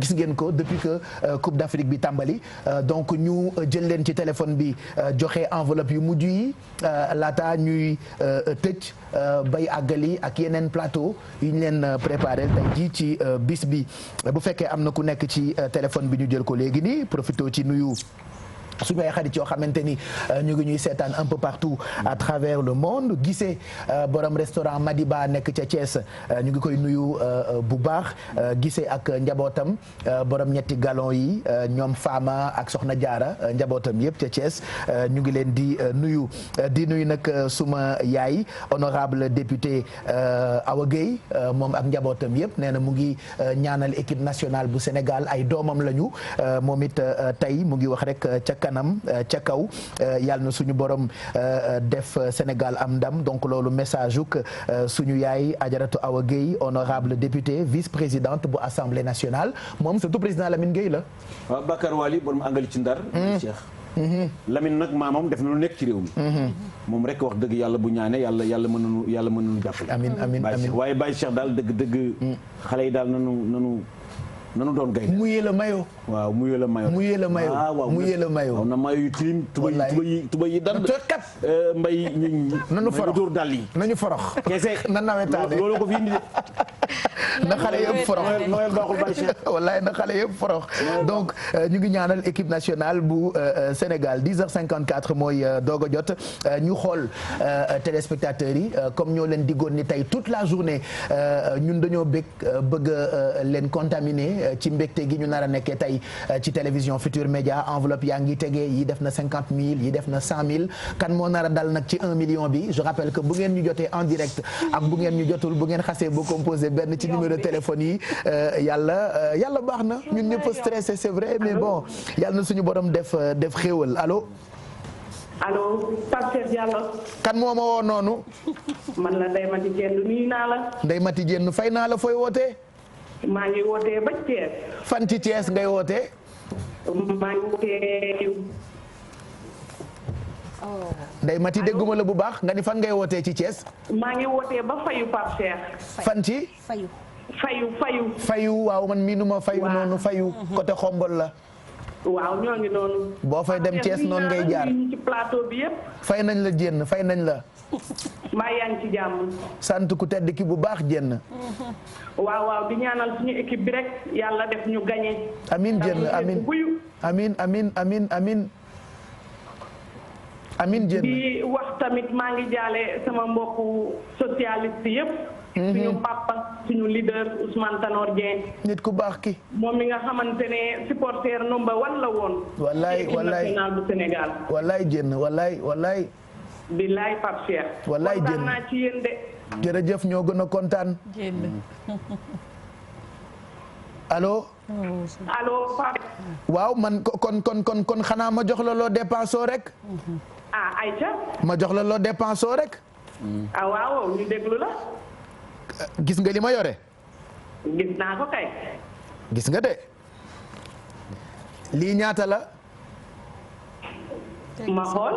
gis ngeen ko depuis que Coupe d'Afrique bi tàmbali donc ñu jël leen ci téléphone bi joxe enveloppe yu mujj yi laata ñuy tëj bay àggali ak yeneen plateau yu ñu leen préparé tey jii ci bis bi bu fekkee am na ku nekk ci téléphone bi ñu jël ko léegi nii profité ci nuyu suñu ay xarit yoo xamante ni ñu ngi ñuy seetaan un peu partout à travers le monde gisee borom restaurant Madiba nekk ca Thiès ñu ngi koy nuyu bu baax gisee ak njabootam borom ñetti galon yi ñoom Fama ak Soxna Jaara njabootam yëpp ca Thiès ñu ngi leen di nuyu nag suma yaay honorable député Awa Gueye moom ak njabootam yëpp nee na mu ngi ñaanal équipe nationale bu Sénégal ay doomam lañu moom it tey mu ngi wax rek ca kanam ca kaw yàlla na suñu borom def Sénégal am ndam donc loolu message uk suñu yaay Ajaratu Awa Gueye honorable député vice-présidente bu Assemblée nationale moom surtout président Lamine Gueye la. waaw Bakar Wali borom angali ci Ndar. Cheikh. Lamine nag maamam def na lu nekk ci réew mi. moom rek wax dëgg yàlla bu ñaane yàlla mën nañu jàppale. amiin waaye Baye Cheikh daal dëgg xale yi daal nanu doon gay muyee la mayo waaw muyee la mayo muyee la mayo waaw na mayo yu tilim tuba yi dand kat mbay nanu forox dóor dal yi nañu forox kese na nawetaale loolu ko fi indi de na xale yëpp forox Noël baaxul Baye Cheikh wallaay na xale yëpp forox donc ñu ngi ñaanal équipe nationale bu Sénégal 10h54 mooy doog a jot ñu xool téléspectateurs yi comme ñoo leen diggoon ni tey toute la journée ñun dañoo bëgg leen contaminer ci mbégte gi ñu nar a nekkee tey ci télévision Futur Média enveloppe yaa ngi tegee yi def na 50 000 yi def na 100 000 kan moo nar a dal nag ci 1 million bi je rappelle que bu ngeen ñu jotee en direct ak bu ngeen ñu jotul bu ngeen xasee ba composé benn ci numéro téléphone yi yàlla baax na ñun ñëpp stressé c'est vrai mais bon yàlla na suñu borom def xéewal allo. allo Pape Cheikh Diallo. kan moo ma woo noonu. man la Ndeye Mati Dieng nuyu naa la. Ndeye Mati Dieng fay naa la fooy wootee. maa ngi wootee ba Thiès. fan ci Thiès ngay wootee. maa ngi wootee. Ndeye Mati dégguma la bu baax nga ni fan ngay wootee ci Thiès. maa ngi wootee ba Fayu Pape Cheikh. fan ci. Fayu waaw man miinuma Fayu noonu Fayu côté Xombol la. waaw ñoo ngi noonu. boo fay dem Thiès noonu ngay jaar ci plateau bi yëpp. fay nañ la Dieng fay nañ la. maa yaa ngi ci jàmm. sant ku tedd ki bu baax Dieng. waaw di ñaanal suñu équipe bi rek yàlla def ñu gagné. amiin Dieng amiin Dieng. di wax tamit maa ngi jaale sama mbokku socialiste yëpp. suñu papa suñu leader Ousmane Tanor Dieng. nit ku baax ki. moom mi nga xamante ne supporter number 1 la woon. wallaay national bu Sénégal. wallaay Dieng wallaay. billaay Pape Cheikh. wallaay Dieng kontaan naa ci yéen de. jërëjëf ñoo gën a kontaan. allo. allo Pape. waaw man kon xanaa ma jox la loo dépensoo rek. Aïcha. ma jox la loo dépensoo rek. waaw ñu déglu la. gis nga li ma yore. gis naa ko kay. gis nga de lii ñaata la. ma xool.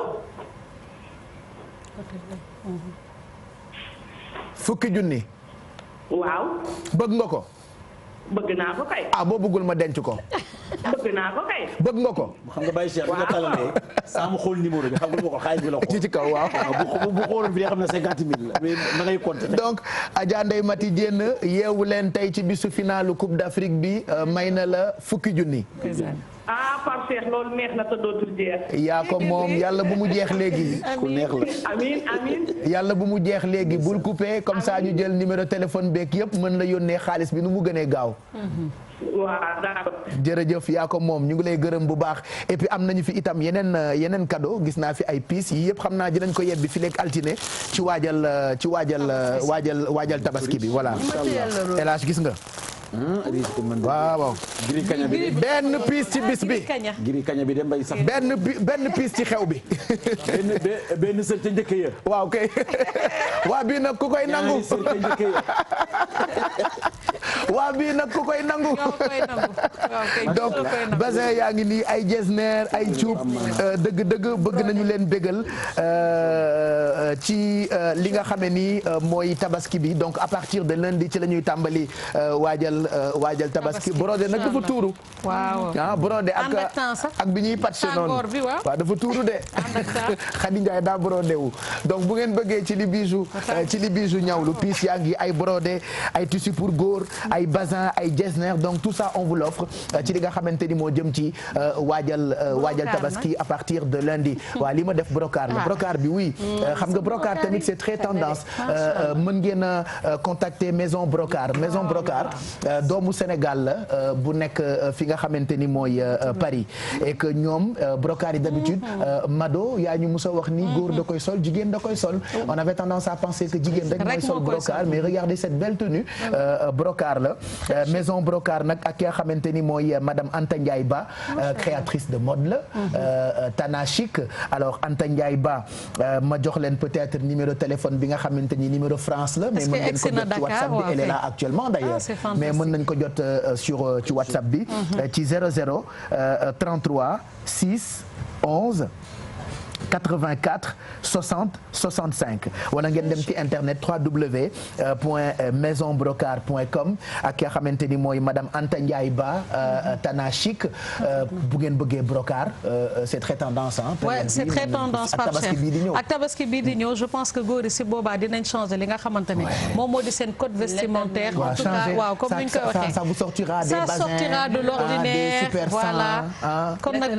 fukki junni. waaw. bëgg nga ko. bëgg naa ko kay. ah boo bëggul ma denc ko. bëgg naa ko kay. bëgg nga ko. xam nga Baye Cheikh bi nga talalee saa mu xool numéro bi xam nga lu ma ko xaalis bi la ko. ci kaw waaw. bu xooloon fi xam ne 50 000 la mais na ngay compter. donc Adja Ndeye Mati Diène yeewu leen tey ci bisu finalu Coupe d'Afrique bi may na la fukki junni. ah Pape Cheikh loolu neex na te dootul jeex. yaa ko moom yàlla bu mu jeex léegi. ku neex la. amiin. yàlla bu mu jeex léegi bul coupé comme ça ñu jël numéro téléphone beeg yëpp mën la yónnee xaalis bi nu mu gënee gaaw. waaw d'accord. jërëjëf yaa ko moom ñu ngi lay gërëm bu baax et puis am nañu fi itam yeneen cadeau gis naa fi ay pièces yi yëpp xam naa dinañ ko yebbi fi léegi altine ci waajal tabaski bi voilà. El Hadj gis nga. waaw. giri kaña bi benn pièce ci bis bi. giri kaña bi de mbay sax. benn pièce ci xew bi. benn sër ca njëkk ya. waaw kay waa bii nag ku koy nangu. sër ca njëkk ya. waa bii nag ku koy nangu. donc basin yaa ngi nii ay jesner ay cuub dëgg bëgg nañu leen bégal ci li nga xame ni mooy tabaski bi donc à partir de lundi ci la ñuy tàmbali waajal tabaski brodé nag dafa tuuru. waaw brodé ak bi ñuy patché noonu waaw dafa tuuru de. Khady Ndiaye daa brodé wu donc bu ngeen bëggee ci li bijou ñawlu piis yaa ngi ay brodé ay tissu pour góor ay bazin ay jesner donc tout ça on vous l'offre ci li nga xamante ni moo jëm ci waajal tabaski à partir de lundi. waaw li ma def brocart la brocart bi oui xam nga brocart tamit c'est très tendance mën ngeen a contacter maison brocart doomu Sénégal la bu nekk fi nga xamante ni mooy Paris et que ñoom brocart yi d'habitude Mado yaa ñu musa wax ni góor da koy sol jigéen da koy sol on avait tendance à penser que jigéen rek mooy sol brocart mais regardez cette belle tenue brocart la maison brocart nag ak ki nga xamante ni mooy madame Anta Ndiaye Ba créatrice de mode la Tana Chic alors Anta Ndiaye Ba ma jox leen peut-être numéro téléphone bi nga xamante ni numéro France la mais mën ngeen ko jot ci WhatsApp bi elle est là actuellement d'ailleurs mais mën nañ ko jot ci WhatsApp bi ci 00 33 6 11 84 60 65 wala ngeen dem ci internet www.maisonbrocart.com ak ki nga xamante ni mooy madame Anta Ndiaye Ba Tana Chic bu ngeen bëggee brocart c'est très tendance c'est très tendance ak tabaski bii di ñëw je pense que góor yi si boobaa dinañ changer li nga xamante ne moom moo di seen code vestimentaire en tout cas waaw comme ni ñu koy waxee ça vous sortira des bazins, ça sortira de l'ordinaire voilà kon nag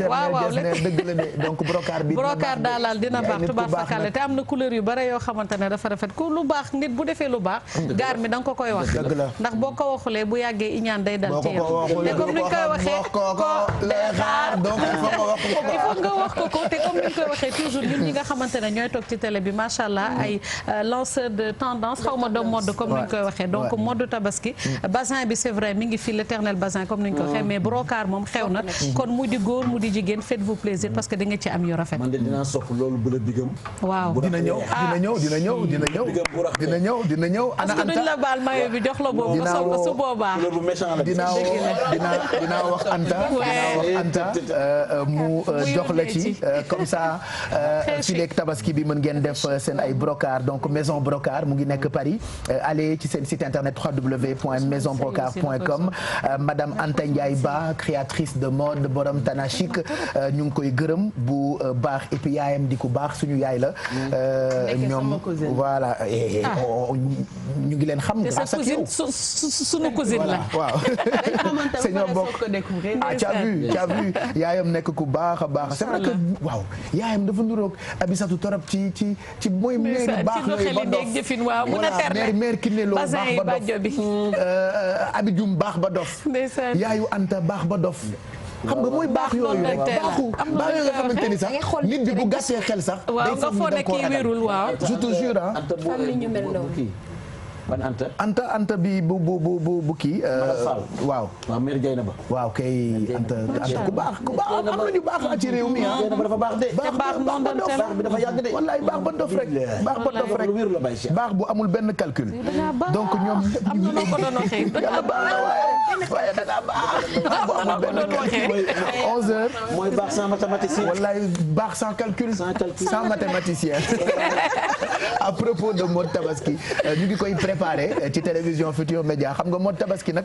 waaw dëgg la de donc brocart daal dina baax tubaab fakale te am na couleur yu bare yoo xamante ne dafa rafet ku lu baax nit bu defee lu baax gaar mi da nga ko koy wax ndax boo ko waxulee bu yàggee iñaan day dal ci yow te comme ni ñu koy waxee ko lay xaar donc il faut nga wax ko te comme ni ñu koy waxee toujours ñun ñi nga xamante ne ñooy toog ci télé bi macha allah ay lanceur de tendance xaw ma de mode comme ni ñu koy waxee donc mode tabaski bazin bi c'est vrai mi ngi fi l'éternel bazin comme ni ñu ko waxee mais brocart moom xew na kon mu di góor mu di jigéen faites-vous plaisir parce que di nga ci am yu rafet. man de dinaa sopp loolu bu la bigam. waaw dina ñëw. ana Anta duñ la baal mayo bi jox la boobu nga sol ko su boobaa. loolu méchant la dinaa wax Anta mu jox la ci comme ça fii léegi tabaski bi mën ngeen def seen ay brocart donc maison brocart mu ngi nekk Paris allez ci seen site internet www.maisonbrocart.com madame Anta Ndiaye Ba créatrice de mode borom Tana Chic ñu ngi koy gërëm bu baax et puis yaayam di ku baax suñu yaay la ñoom voilà ñu ngi leen xam grâce ak yow suñu cousine la waaw c'est ñoo bokk tu as vu yaayam nekk ku baax a baax c'est vrai que waaw yaayam dafa nuroog Abisatu torop ci mooy mère baax yooyu ba dof voilà mère ki ne loo baax ba dof Abidjum baax ba dof yaayu Anta baax ba dof xam nga mooy baax yooyu rek baax yooyu nga xamante ni sax nit bi bu gàttee xel sax. waaw nga foog ne kii wérul waaw. je te jure ban Anta. Anta bi bu kii. waaw. waaw mère Dieynaba. waaw kay Anta ku baax am na ñu baax ci réew mi ah. Dieynaba dafa baax de. baax bi dafa yàgg de. wallaay baax ba dof rek. baax ba dof rek baax bu amul benn calcul. donc ñoom am na noo ko doon waxee. yàlla baax na waaye da ngaa baax. bu amul benn calcul 11h. mooy baax sans mathématicien. wallaay baax sans calcul. sans mathématicien. à propos de mode tabaski ñu ngi koy préparé ci télévision Futurs Médias xam nga mode tabaski nag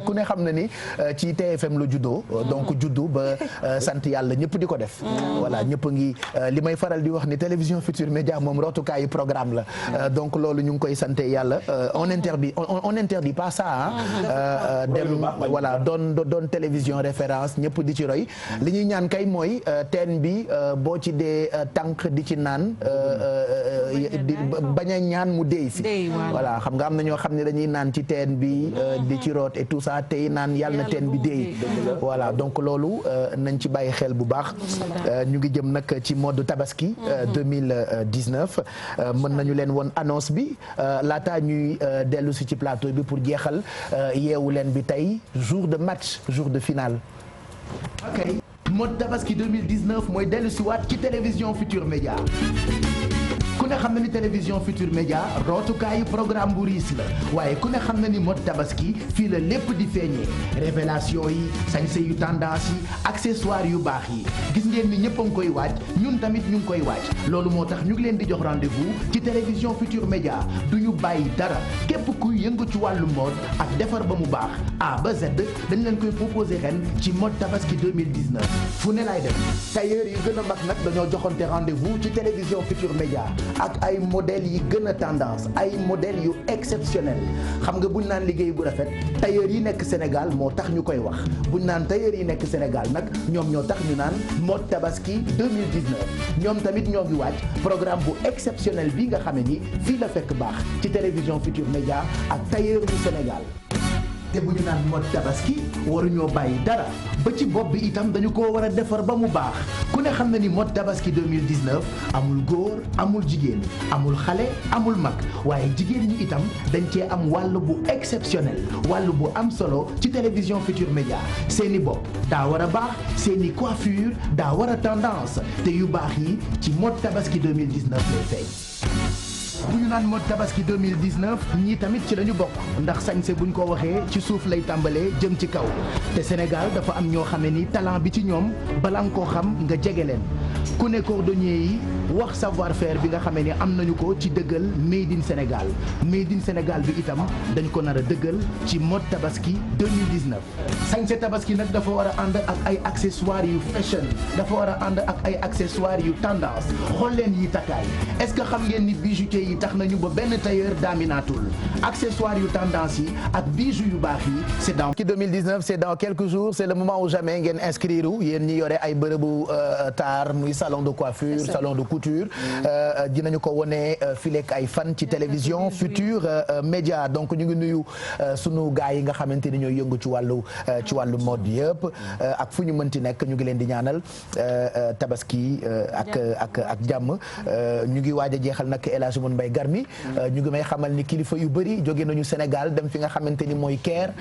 ku ne xam na ni ci TFM la juddoo donc juddu ba sant yàlla ñëpp di ko def voilà ñëpp ngi li may faral di wax ni télévision Futurs Médias moom rootukaayu programme la donc loolu ñu ngi koy sante yàlla on interdit pas ça dem voilà doon télévision référence ñëpp di ci roy li ñuy ñaan kay mooy teen bi boo ci dee tànk di ci naan bañ a ñaan mu déy fi voilà xam nga am na ñoo xam ne dañuy naan ci teen bi di ci root et tout ça tey naan yàlla na teen bi déy voilà donc loolu nañ ci bàyyi xel bu baax ñu ngi jëm nag ci mode tabaski 2019 mën nañu leen woon annonce bi laata ñuy dellu si ci plateau bi pour jeexal yeewu leen bi tey jour de match jour de finale ok mode tabaski 2019 mooy dellu si waat ci télévision Futurs Médias ku ne xam na ni télévision Futurs Médias rootukaayu programme bu riis la waaye ku ne xam na ni mode tabaski fii la lépp di feeñee révélation yi sañse yu tendance yi accessoires yu baax yi gis ngeen ni ñëpp a ngi koy waaj ñun tamit ñu ngi koy waaj loolu moo tax ñu ngi leen di jox rendez-vous ci télévision Futurs Médias du ñu bàyyi dara képp kuy yëngu ci wàllu mode ak defar ba mu baax A ba Z dañ leen koy proposer ren ci mode tabaski 2019 fu ne laay def tailleur yi gën a mag nag dañoo joxonte rendez-vous ci télévision Futurs Médias ak ay modèles yi gën a tendance ay modèles yu exceptionnel xam nga buñ naan liggéey bu rafet tailleur yi nekk Sénégal moo tax ñu koy wax buñ naan tailleur yi nekk Sénégal nag ñoom ñoo tax ñu naan mode tabaski 2019 ñoom tamit ñoo ngi wàcc programme bu exceptionnel bi nga xam ne ni fii la fekk baax ci télévision Futurs Médias ak tailleur du Sénégal te bu ñu naan mode tabaski waruñoo bàyyi dara ba ci bopp bi itam dañu ko war a defar ba mu baax ku ne xam na ni mode tabaski 2019 amul góor amul jigéen amul xale amul mag waaye jigéen ñi itam dañ cee am wàll bu exceptionnel wàll bu am solo ci télévision Futurs Médias seeni bopp daa war a baax seeni coiffure daa war a tendance te yu baax yi ci mode tabaski 2019 lay feeñ. bu ñu naan mode tabaski 2019 ñii tamit ci lañu bokk ndax sañse buñ ko waxee ci suuf lay tàmbalee jëm ci kaw te Sénégal dafa am ñoo xamee ni talent bi ci ñoom balaa nga koo xam nga jege leen ku ne cordonnier yi wax savoir faire bi nga xamee ni am nañu ko ci dëggal made in Sénégal made in Sénégal bi itam dañ ko nar a dëggal ci mode tabaski 2019 sañse tabaski nag dafa war a ànd ak ay accessoires yu fashion dafa war a ànd ak ay accessoires yu tendance xool leen yi takkaay est-ce que xam ngeen ni bijoutier yi tax nañu ba benn tailleur daaminaatul accessoires yu tendance yi ak bijoux yu baax yi c'est dans 2019 c'est dans quelques jours c'est le moment ou jamais ngeen inscrire yéen ñi yore ay bërëbu taar muy salon de coiffure salon de couture dinañu ko wone fileek ay fan ci télévision Futurs Médias donc ñu ngi nuyu sunu gars yi nga xamante ni ñooy yëngu ci wàllu mode yëpp ak fu ñu mënti nekk ñu ngi leen di ñaanal tabaski ak jàmm ñu ngi waaj a jeexal nag El Hadj Mbaye Garmi ñu ngi may xamal ni kilifa yu bëri jóge nañu Sénégal dem fi nga xamante ni mooy Caire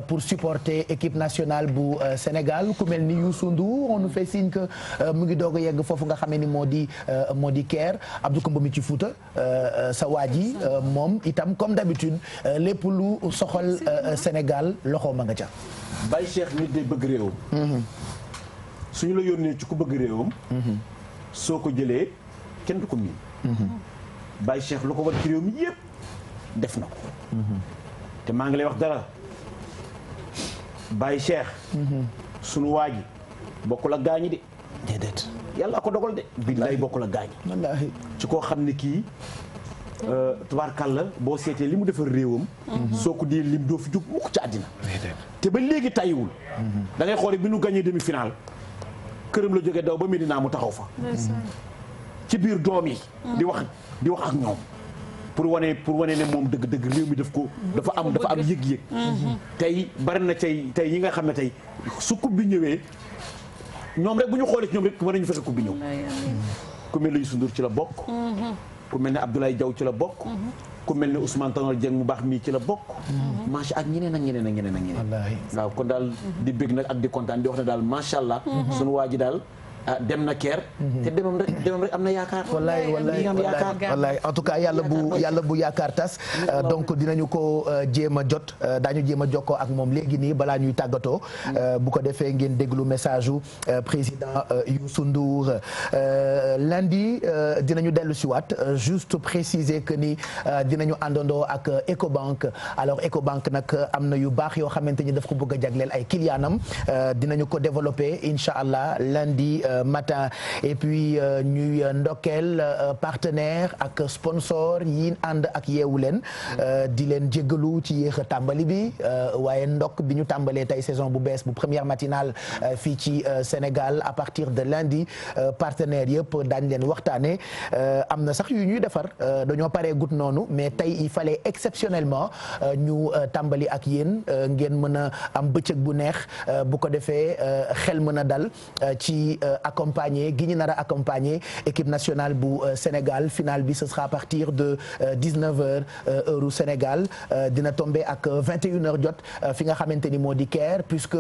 pour supporter équipe nationale bu Sénégal ku mel ni Youssou Ndour on nous fait signe que mu ngi doog a yegg foofu nga xamee ni moo di Caire Abdou Koumba mi ci Fouta sa waa ji moom itam comme d'habitude lépp lu soxal Sénégal loxo ma nga ca. Baye Cheikh nit day bëgg réewam. suñu la yónnee ci ku bëgg réewam. soo ko jëlee kenn du ko miin. Baye Cheikh lu ko war ci réew mi yëpp def na ko. te maa ngi lay wax dara Baye Cheikh. sunu waa ji bokkul ak gaañi de. déedéet yàlla ko dogal de. billaay bokkul ak gaañi. wallaahi ci koo xam ne kii tubaarkàlla boo seetee li mu defar réewam. soo ko dee lim doo fi jóg mukk ci àddina. te ba léegi tàyyiwul. da ngay xool bi nu gagné demi-finale këram la jógee daw ba Medina mu taxaw fa. ci biir doom yi. di wax ak ñoom. pour wane ne moom dëgg réew mi dafa am yëg-yëg. tey bari na tey yi nga xam ne tey su coupe bi ñëwee ñoom rek bu ñu xoolee ci ñoom rek war nañu fexe coupe bi ñëw. ku mel ne Youssou Ndour ci la bokk. ku mel ne Abdoulaye Diaw ci la bokk. ku mel ne Ousmane Tanor Dieng mu baax mii ci la bokk. macha ak ñeneen ak ñeneen ak ñeneen ak ñeneen. waaw kon daal di bég nag ak di kontaan di wax ne daal macha allah. sunu waa ji daal. dem na keer te demam rek am na yaakaar. wallaay en tout cas yàlla bu yaakaar tas. donc dinañu ko jéem a jot daañu jéem a jokkoo ak moom léegi nii balaa ñuy tàggatoo. bu ko defee ngeen déglu message u président Youssou Ndour. lundi dinañu dellu si waat juste préciser que ni dinañu àndandoo ak Ecobank alors Ecobank nag am na yu baax yoo xamante ni daf ko bëgg a jagleel ay clientam dinañu ko développer incha allah lundi. Matin et puis ñuy ndokkeel partenaire ak sponsor yi ànd ak yeewu leen di leen jéggalu ci yéex a tàmbali bi waaye ndokk bi ñu tàmbalee tey saison bu bees bu première matinale fii ci Sénégal à partir de lundi partenaires yëpp daañ leen waxtaane am na sax yu ñuy defar dañoo paree gut noonu mais tey il fallait exceptionnellement ñu tàmbali ak yéen ngeen mën a am bëccëg bu neex bu ko defee xel mën a dal ci accompagner gi ñu nar a accompagner équipe nationale bu Sénégal finale bi ce sera à partir de 19h heure u Sénégal dina tomber ak 21h jot fi nga xamante ni moo di Caire puisque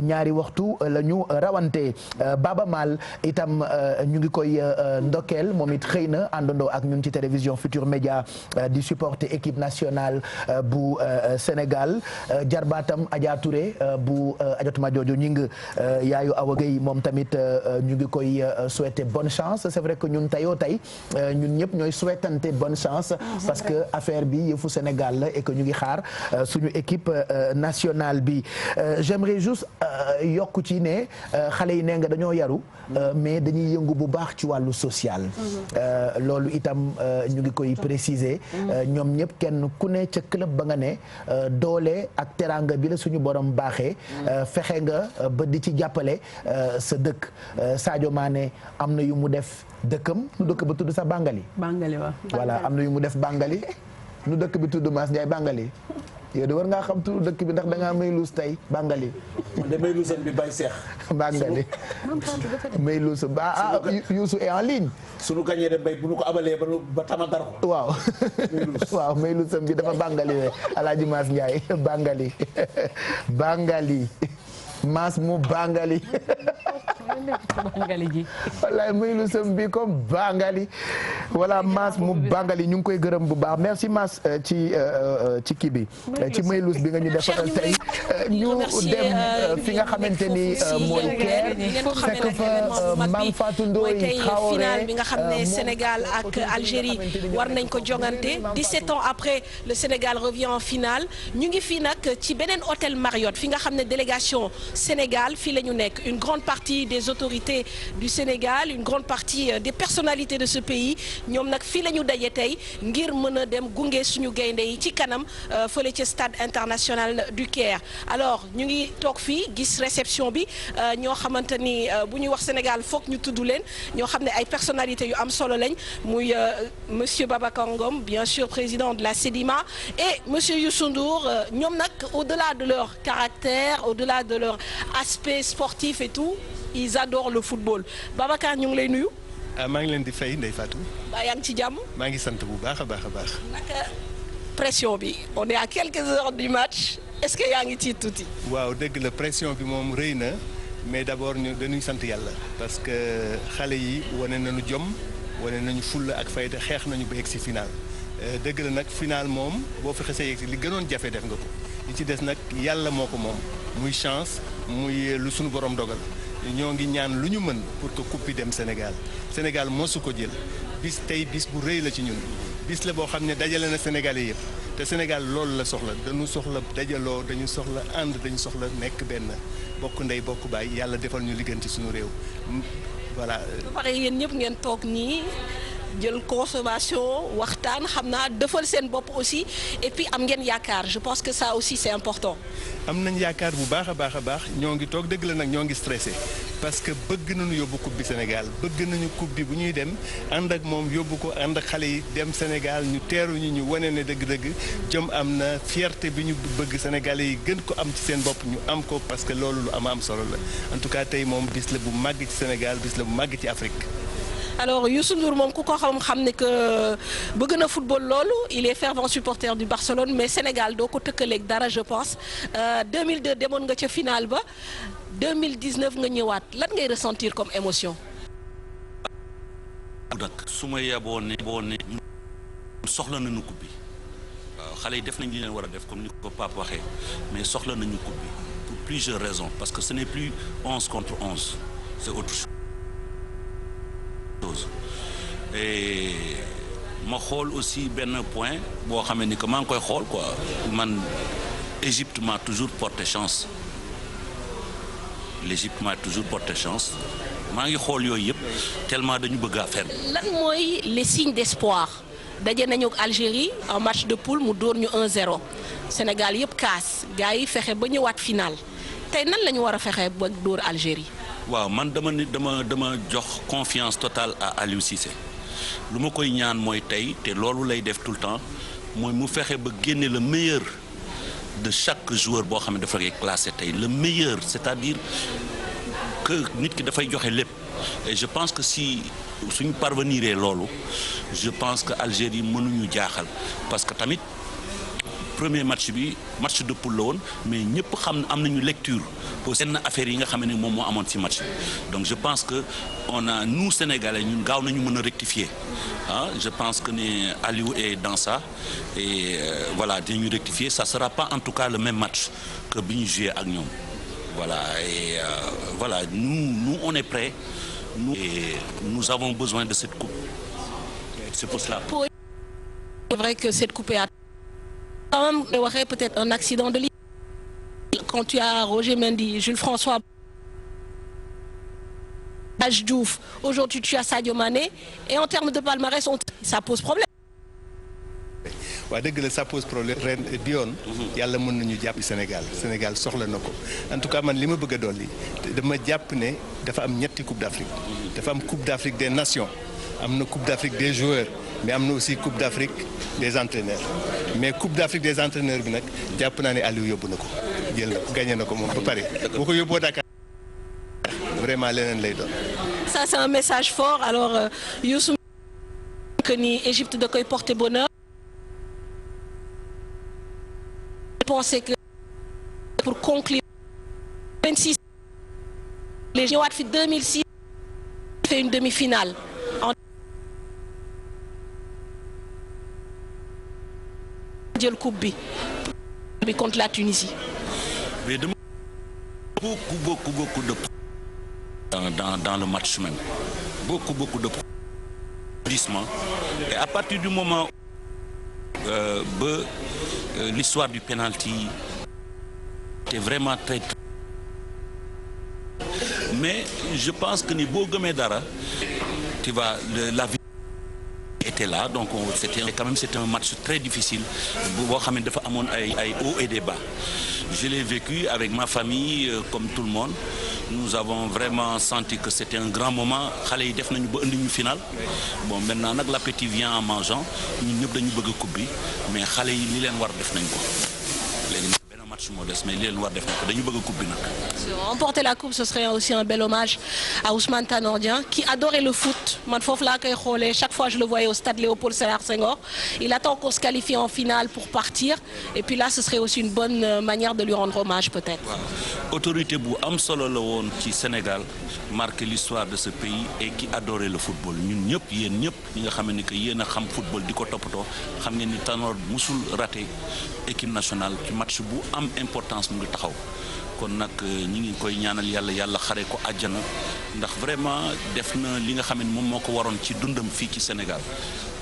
ñaari waxtu la ñu rawante Baba Mal itam ñu ngi koy ndokkeel moom it xëy na àndandoo ak ñun ci télévision Futur Média di supporter équipe nationale bu Sénégal jarbaatam Adja Touré bu Adjatuma Jojo ñi ngi yaayu Awa Gueye moom tamit ñu ngi koy souhaiter bonne chance c'est vrai que ñun tayoo tey ñun ñëpp ñooy souhaitante bonne chance parce que affaire bi yëfu Sénégal la et que ñu ngi xaar suñu équipe nationale bi j'aimerais juste yokku ci ne xale yi nee nga dañoo yaru mais dañuy yëngu bu baax ci wàllu social loolu itam ñu ngi koy préciser ñoom ñëpp kenn ku ne ca club ba nga ne doole ak teranga bi la suñu borom baaxee fexe nga ba di ci jàppale sa dëkk Sadio Mané am na yu mu def dëkkam nu dëkk ba tudd sax Bangali. Bangali waaw. voilà am na yu mu def Bangali nu dëkk bi tudd Mass Ndiaye Bangali yow de war ngaa xam tudd dëkk bi ndax da ngaa may luus tey Bangali. man de may luusam bi bay seex. Bangali may luus ba Youssou est en ligne. sunu gañee de mbay bu nu ko abalee ba tama dara ko. waaw waaw may luusam bi dafa Bangali we Alaaji Mass Ndiaye Bangali Bangali. Maas mu Bangali Bangali ji wallaay muy lu sëm bi comme Bangali voilà Maas mu Bangali ñu ngi koy gërëm bu baax merci Maas ci kii bi ci maylus bi nga ñu defal tey ñu dem fi nga xamante ni mooy Caire fekk fa Mame Fatou Ndoye Traoré final bi nga xam ne Sénégal ak Algérie war nañ ko jongante 17 ans après le Sénégal revient en finale ñu ngi fii nag ci beneen hôtel Marriott fi nga xam ne délégation Sénégal fii la ñu nekk une grande partie des autorités du Sénégal une grande partie des personnalités de ce pays ñoom nag fii la ñu daje tey ngir mën a dem gunge suñu gaynde yi ci kanam fële ca stade international du Caire alors ñu ngi toog fii gis réception bi ñoo xamante ni bu ñuy wax Sénégal foog ñu tudd leen ñoo xam ne ay personnalités yu am solo lañ muy monsieur Babacar Ngom bien sûr président de la Sedima et monsieur Youssou Ndour ñoom nag au-delà de leur caractère au-delà de leur aspect sportif et tout ils adorent le football Babacar ñu ngi lay nuyu. maa ngi leen di fay Ndeye Fatou. baa yaa ngi ci jàmm. maa ngi sant bu baax a baax a baax. naka pression bi on est à quelques heures du match est-ce que yaa ngi tiit tuuti. waaw dëgg la pression bi moom rëy na mais d'abord ñu dañuy sant yàlla parce que xale yi wane nañu jom wane nañu fulla ak fayda xeex nañu ba yegg si final dëgg la nag final moom boo fi xasee yegg si li gënoon jafe def nga ko li ci des nag yàlla moo ko moom muy chance muy lu suñu borom dogal. ñoo ngi ñaan lu ñu mën pour que coupe bi dem Sénégal mosu ko jël bis tey bis bu rëy la ci ñun bis la boo xam ne dajale na Sénégalais yëpp te Sénégal loolu la soxla dañu soxla dajaloo dañu soxla ànd dañu soxla nekk benn bokk ndey bokk baay yàlla defal ñu li gën ci suñu réew voilà. ba pare yéen ñëpp ngeen toog nii jël consommation waxtaan xam naa defal seen bopp aussi et puis am ngeen yaakaar je pense que ça aussi c'est important. am nañ yaakaar bu baax a baax a baax ñoo ngi toog dëgg la nag ñoo ngi stressé parce que bëgg nañu yóbbu coupe bi Sénégal bëgg nañu coupe bi bu ñuy dem ànd ak moom yóbbu ko ànd ak xale yi dem Sénégal ñu teeru ñu wane ne dëgg-dëgg jom am na fierté bi ñu bëgg Sénégalais yi gën ko am ci seen bopp ñu am ko parce que loolu lu am solo la en tout cas tey moom bis la bu màgg ci Sénégal bis la bu màgg ci Afrique. alors Youssou Ndour moom ku ko xam ne que bëgg na football loolu il est fervent supporter du Barcelone mais Sénégal doo ko tëkkaleeg dara je pense 2002 demoon nga ca finale ba 2019 nga ñëwaat lan ngay ressentir comme émotion. nag su ma yeboo ne soxla nañu coupe bi waaw xale yi def nañ li leen war a def comme ni ko Pape waxee mais soxla nañu coupe bi pour plusieurs raisons parce que ce n'est plus 11 contre 11 c'est autre chose et ma xool aussi benn point boo xamee ni que maa ngi koy xool quoi man Égypte m'a toujours porté chance l'Égypte m'a toujours porté chance maa ngi xool yooyu yëpp tellement dañu bëgg affaire bi. lan mooy les signes d'espoir daje nañu ak Algérie en match de poule mu dóor ñu 1-0 Sénégal yëpp kaas gars yi fexe ba ñëwaat final tey nan la ñu war a fexe ba dóor Algérie. waaw man dama jox confiance totale à Aliou Cissé lu ma koy ñaan mooy tey te loolu lay def tout le temps mooy mu fexe ba génne le meilleur de chaque joueur boo xam ne dafa koy classé tey le meilleur c'est-à-dire que nit ki dafay joxe lépp et je pense que si suñu parvenir loolu je pense que Algérie mënuñu jaaxal parce que tamit premier match bi match de poule la woon mais ñëpp xam am nañu lecture pour seen affaire yi nga xam ne moom moo amoon ci match bi donc je pense que on a nous Sénégalais ñun gaaw nañu mën a rectifier je pense que ne Aliou est dans ça et voilà dinañu rectifier ça sera pas en tout cas le même match que bi ñu joué ak ñoom voilà et voilà nous on est prêts nous avons besoin de cette coupe c'est pour cela. C'est vrai que cette coupe est quand même peut-être un accident de ligne quand tu as Roger Mendy, Jules François, Diouf, aujourd'hui tu as Sadio Mané et en termes de palmarès ça pose problème. waaw dëgg la ça pose problème ren bi yoon yàlla mën nañu jàpp Sénégal soxla na ko en tout cas man li ma bëgg a dolli dama jàpp ne dafa am ñetti coupe d'Afrique dafa am coupe d'Afrique des nations am na coupe d'Afrique des joueurs mais am na aussi coupe d'Afrique des entraîneurs mais coupe d'Afrique des entraîneurs bi nag jàpp naa ne Aliou yóbbu na ko jël na ko gagné na ko moom ba pare boo ko yóbboo Dakar vraiment leneen lay doon. Ça c'est un message fort alors Youssou que ni Égypte da koy porter bonheur. Je pensais que pour conclure 26 les ñëwaat fi 2006 fait une demi-finale en jël coupe bi contre la Tunisie. Mais de beaucoup de dans le match même beaucoup de applaudissements et à partir du moment l'histoire du penalty était vraiment très mais je pense que ni boo gëmee dara tu vois la vie était là donc c'était un match très difficile boo xam ne dafa amoon ay hauts et des bas je l'ai vécu avec ma famille comme tout le monde nous avons vraiment senti que c'était un grand moment xale yi def nañu ba indi ñu final bon maintenant nag l'appétit vient en mangeant ñun ñëpp dañu bëgg a coupe bi mais xale yi li leen war def nañ ko léegi benn match moo des mais li leen war def nañ ko dañu bëgg a coupe bi nag. Remporter la coupe ce serait aussi un bel hommage à Ousmane Tanor Dieng qui adorait le foot man foofu laa koy xoolee chaque fois je le voyais au stade Léopold Sédar Senghor il attend qu'on se qualifie en finale pour partir et puis là ce serait aussi une bonne manière de lui rendre hommage peut-être. Wow. Autorité bu am solo la woon ci Sénégal marqué l'histoire de ce pays et qui adorait le football ñun ñëpp yéen ñëpp ñi nga xam ne que yéen a xam football di ko toppatoo xam ngeen ni Tanor musul raté équipe nationale ci match bu am importance mu ngi taxaw. kon nag ñi ngi koy ñaanal yàlla xare ko àjjana ndax vraiment def na li nga xam ne moom moo ko waroon ci dundam fii ci Sénégal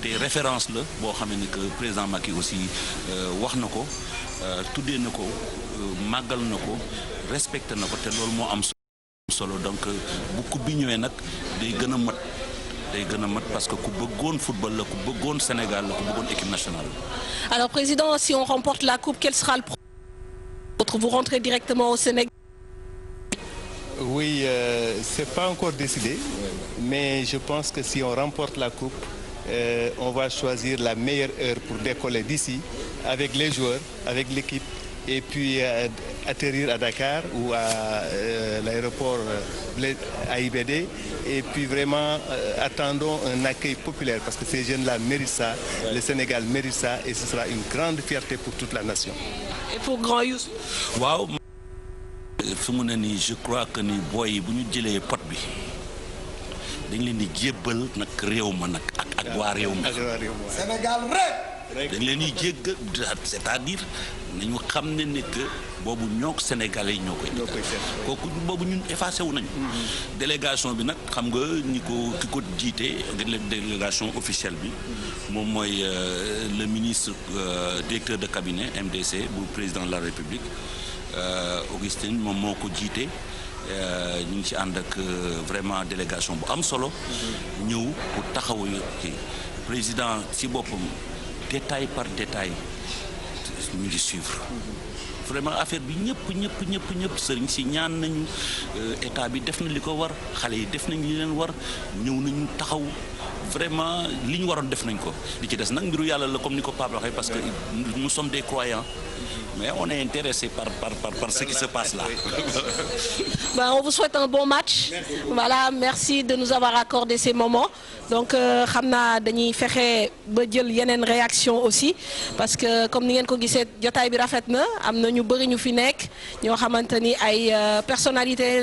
te référence la boo xam ne que président Macky aussi wax na ko tuddee na ko màggal na ko respecté na ko te loolu moo am solo donc bu coupe bi ñëwee nag day gën a mat parce que ku bëggoon football la ku bëggoon Sénégal la ku bëggoon équipe nationale. Alors président, si on remporte la coupe, quel sera le prochain? Vous rentrez directement au Sénégal? Oui, c'est pas encore décidé, mais je pense que si on remporte la coupe, on va choisir la meilleure heure pour décoller d'ici avec les joueurs, avec l'équipe et puis atterrir à Dakar ou à l'aéroport AIBD et puis vraiment attendons un accueil populaire parce que ces jeunes-là méritent ça, le Sénégal mérite ça et ce sera une grande fierté pour toute la nation. Et pour Grand Youssou. waaw fi mu ne nii je crois que ni booy yi bu ñu jëlee pot bi dañ leen di jébbal nag réew ma nag ak waa réew ma Sénégal rek. dañ leen di jégg c'est-à-dire nañu xam ne que boobu ñoo Sénégalais ñoo koy kooku boobu ñun effacé wu nañu délégation bi nag xam nga ñi ko ki ko jiite délégation officielle bi moom mooy le ministre directeur de cabinet MDC bu président de la République Augustin moom moo ko jiite ñu ngi ci ànd ak vraiment délégation bu am solo ñëw pour taxawu kii président ci boppam détail par détail ñu ngi suivre vraiment affaire bi ñëpp sëriñ si ñaan nañu état bi def na li ko war xale yi def nañ li leen war ñëw nañu taxaw vraiment li ñu waroon def nañ ko li ci des nag mbiru yàlla la comme ni ko Pape waxee parce que nous sommes des croyants mais on est intéressé par ce qui se passe là. On vous souhaite un bon match. Voilà, merci de nous avoir accordé ces moments. Donc xam naa dañuy fexe ba jël yeneen réaction aussi parce que comme ni ngeen ko gisee jotaay bi rafet na am na ñu bëri ñu fi nekk ñoo xamante ni ay personnalité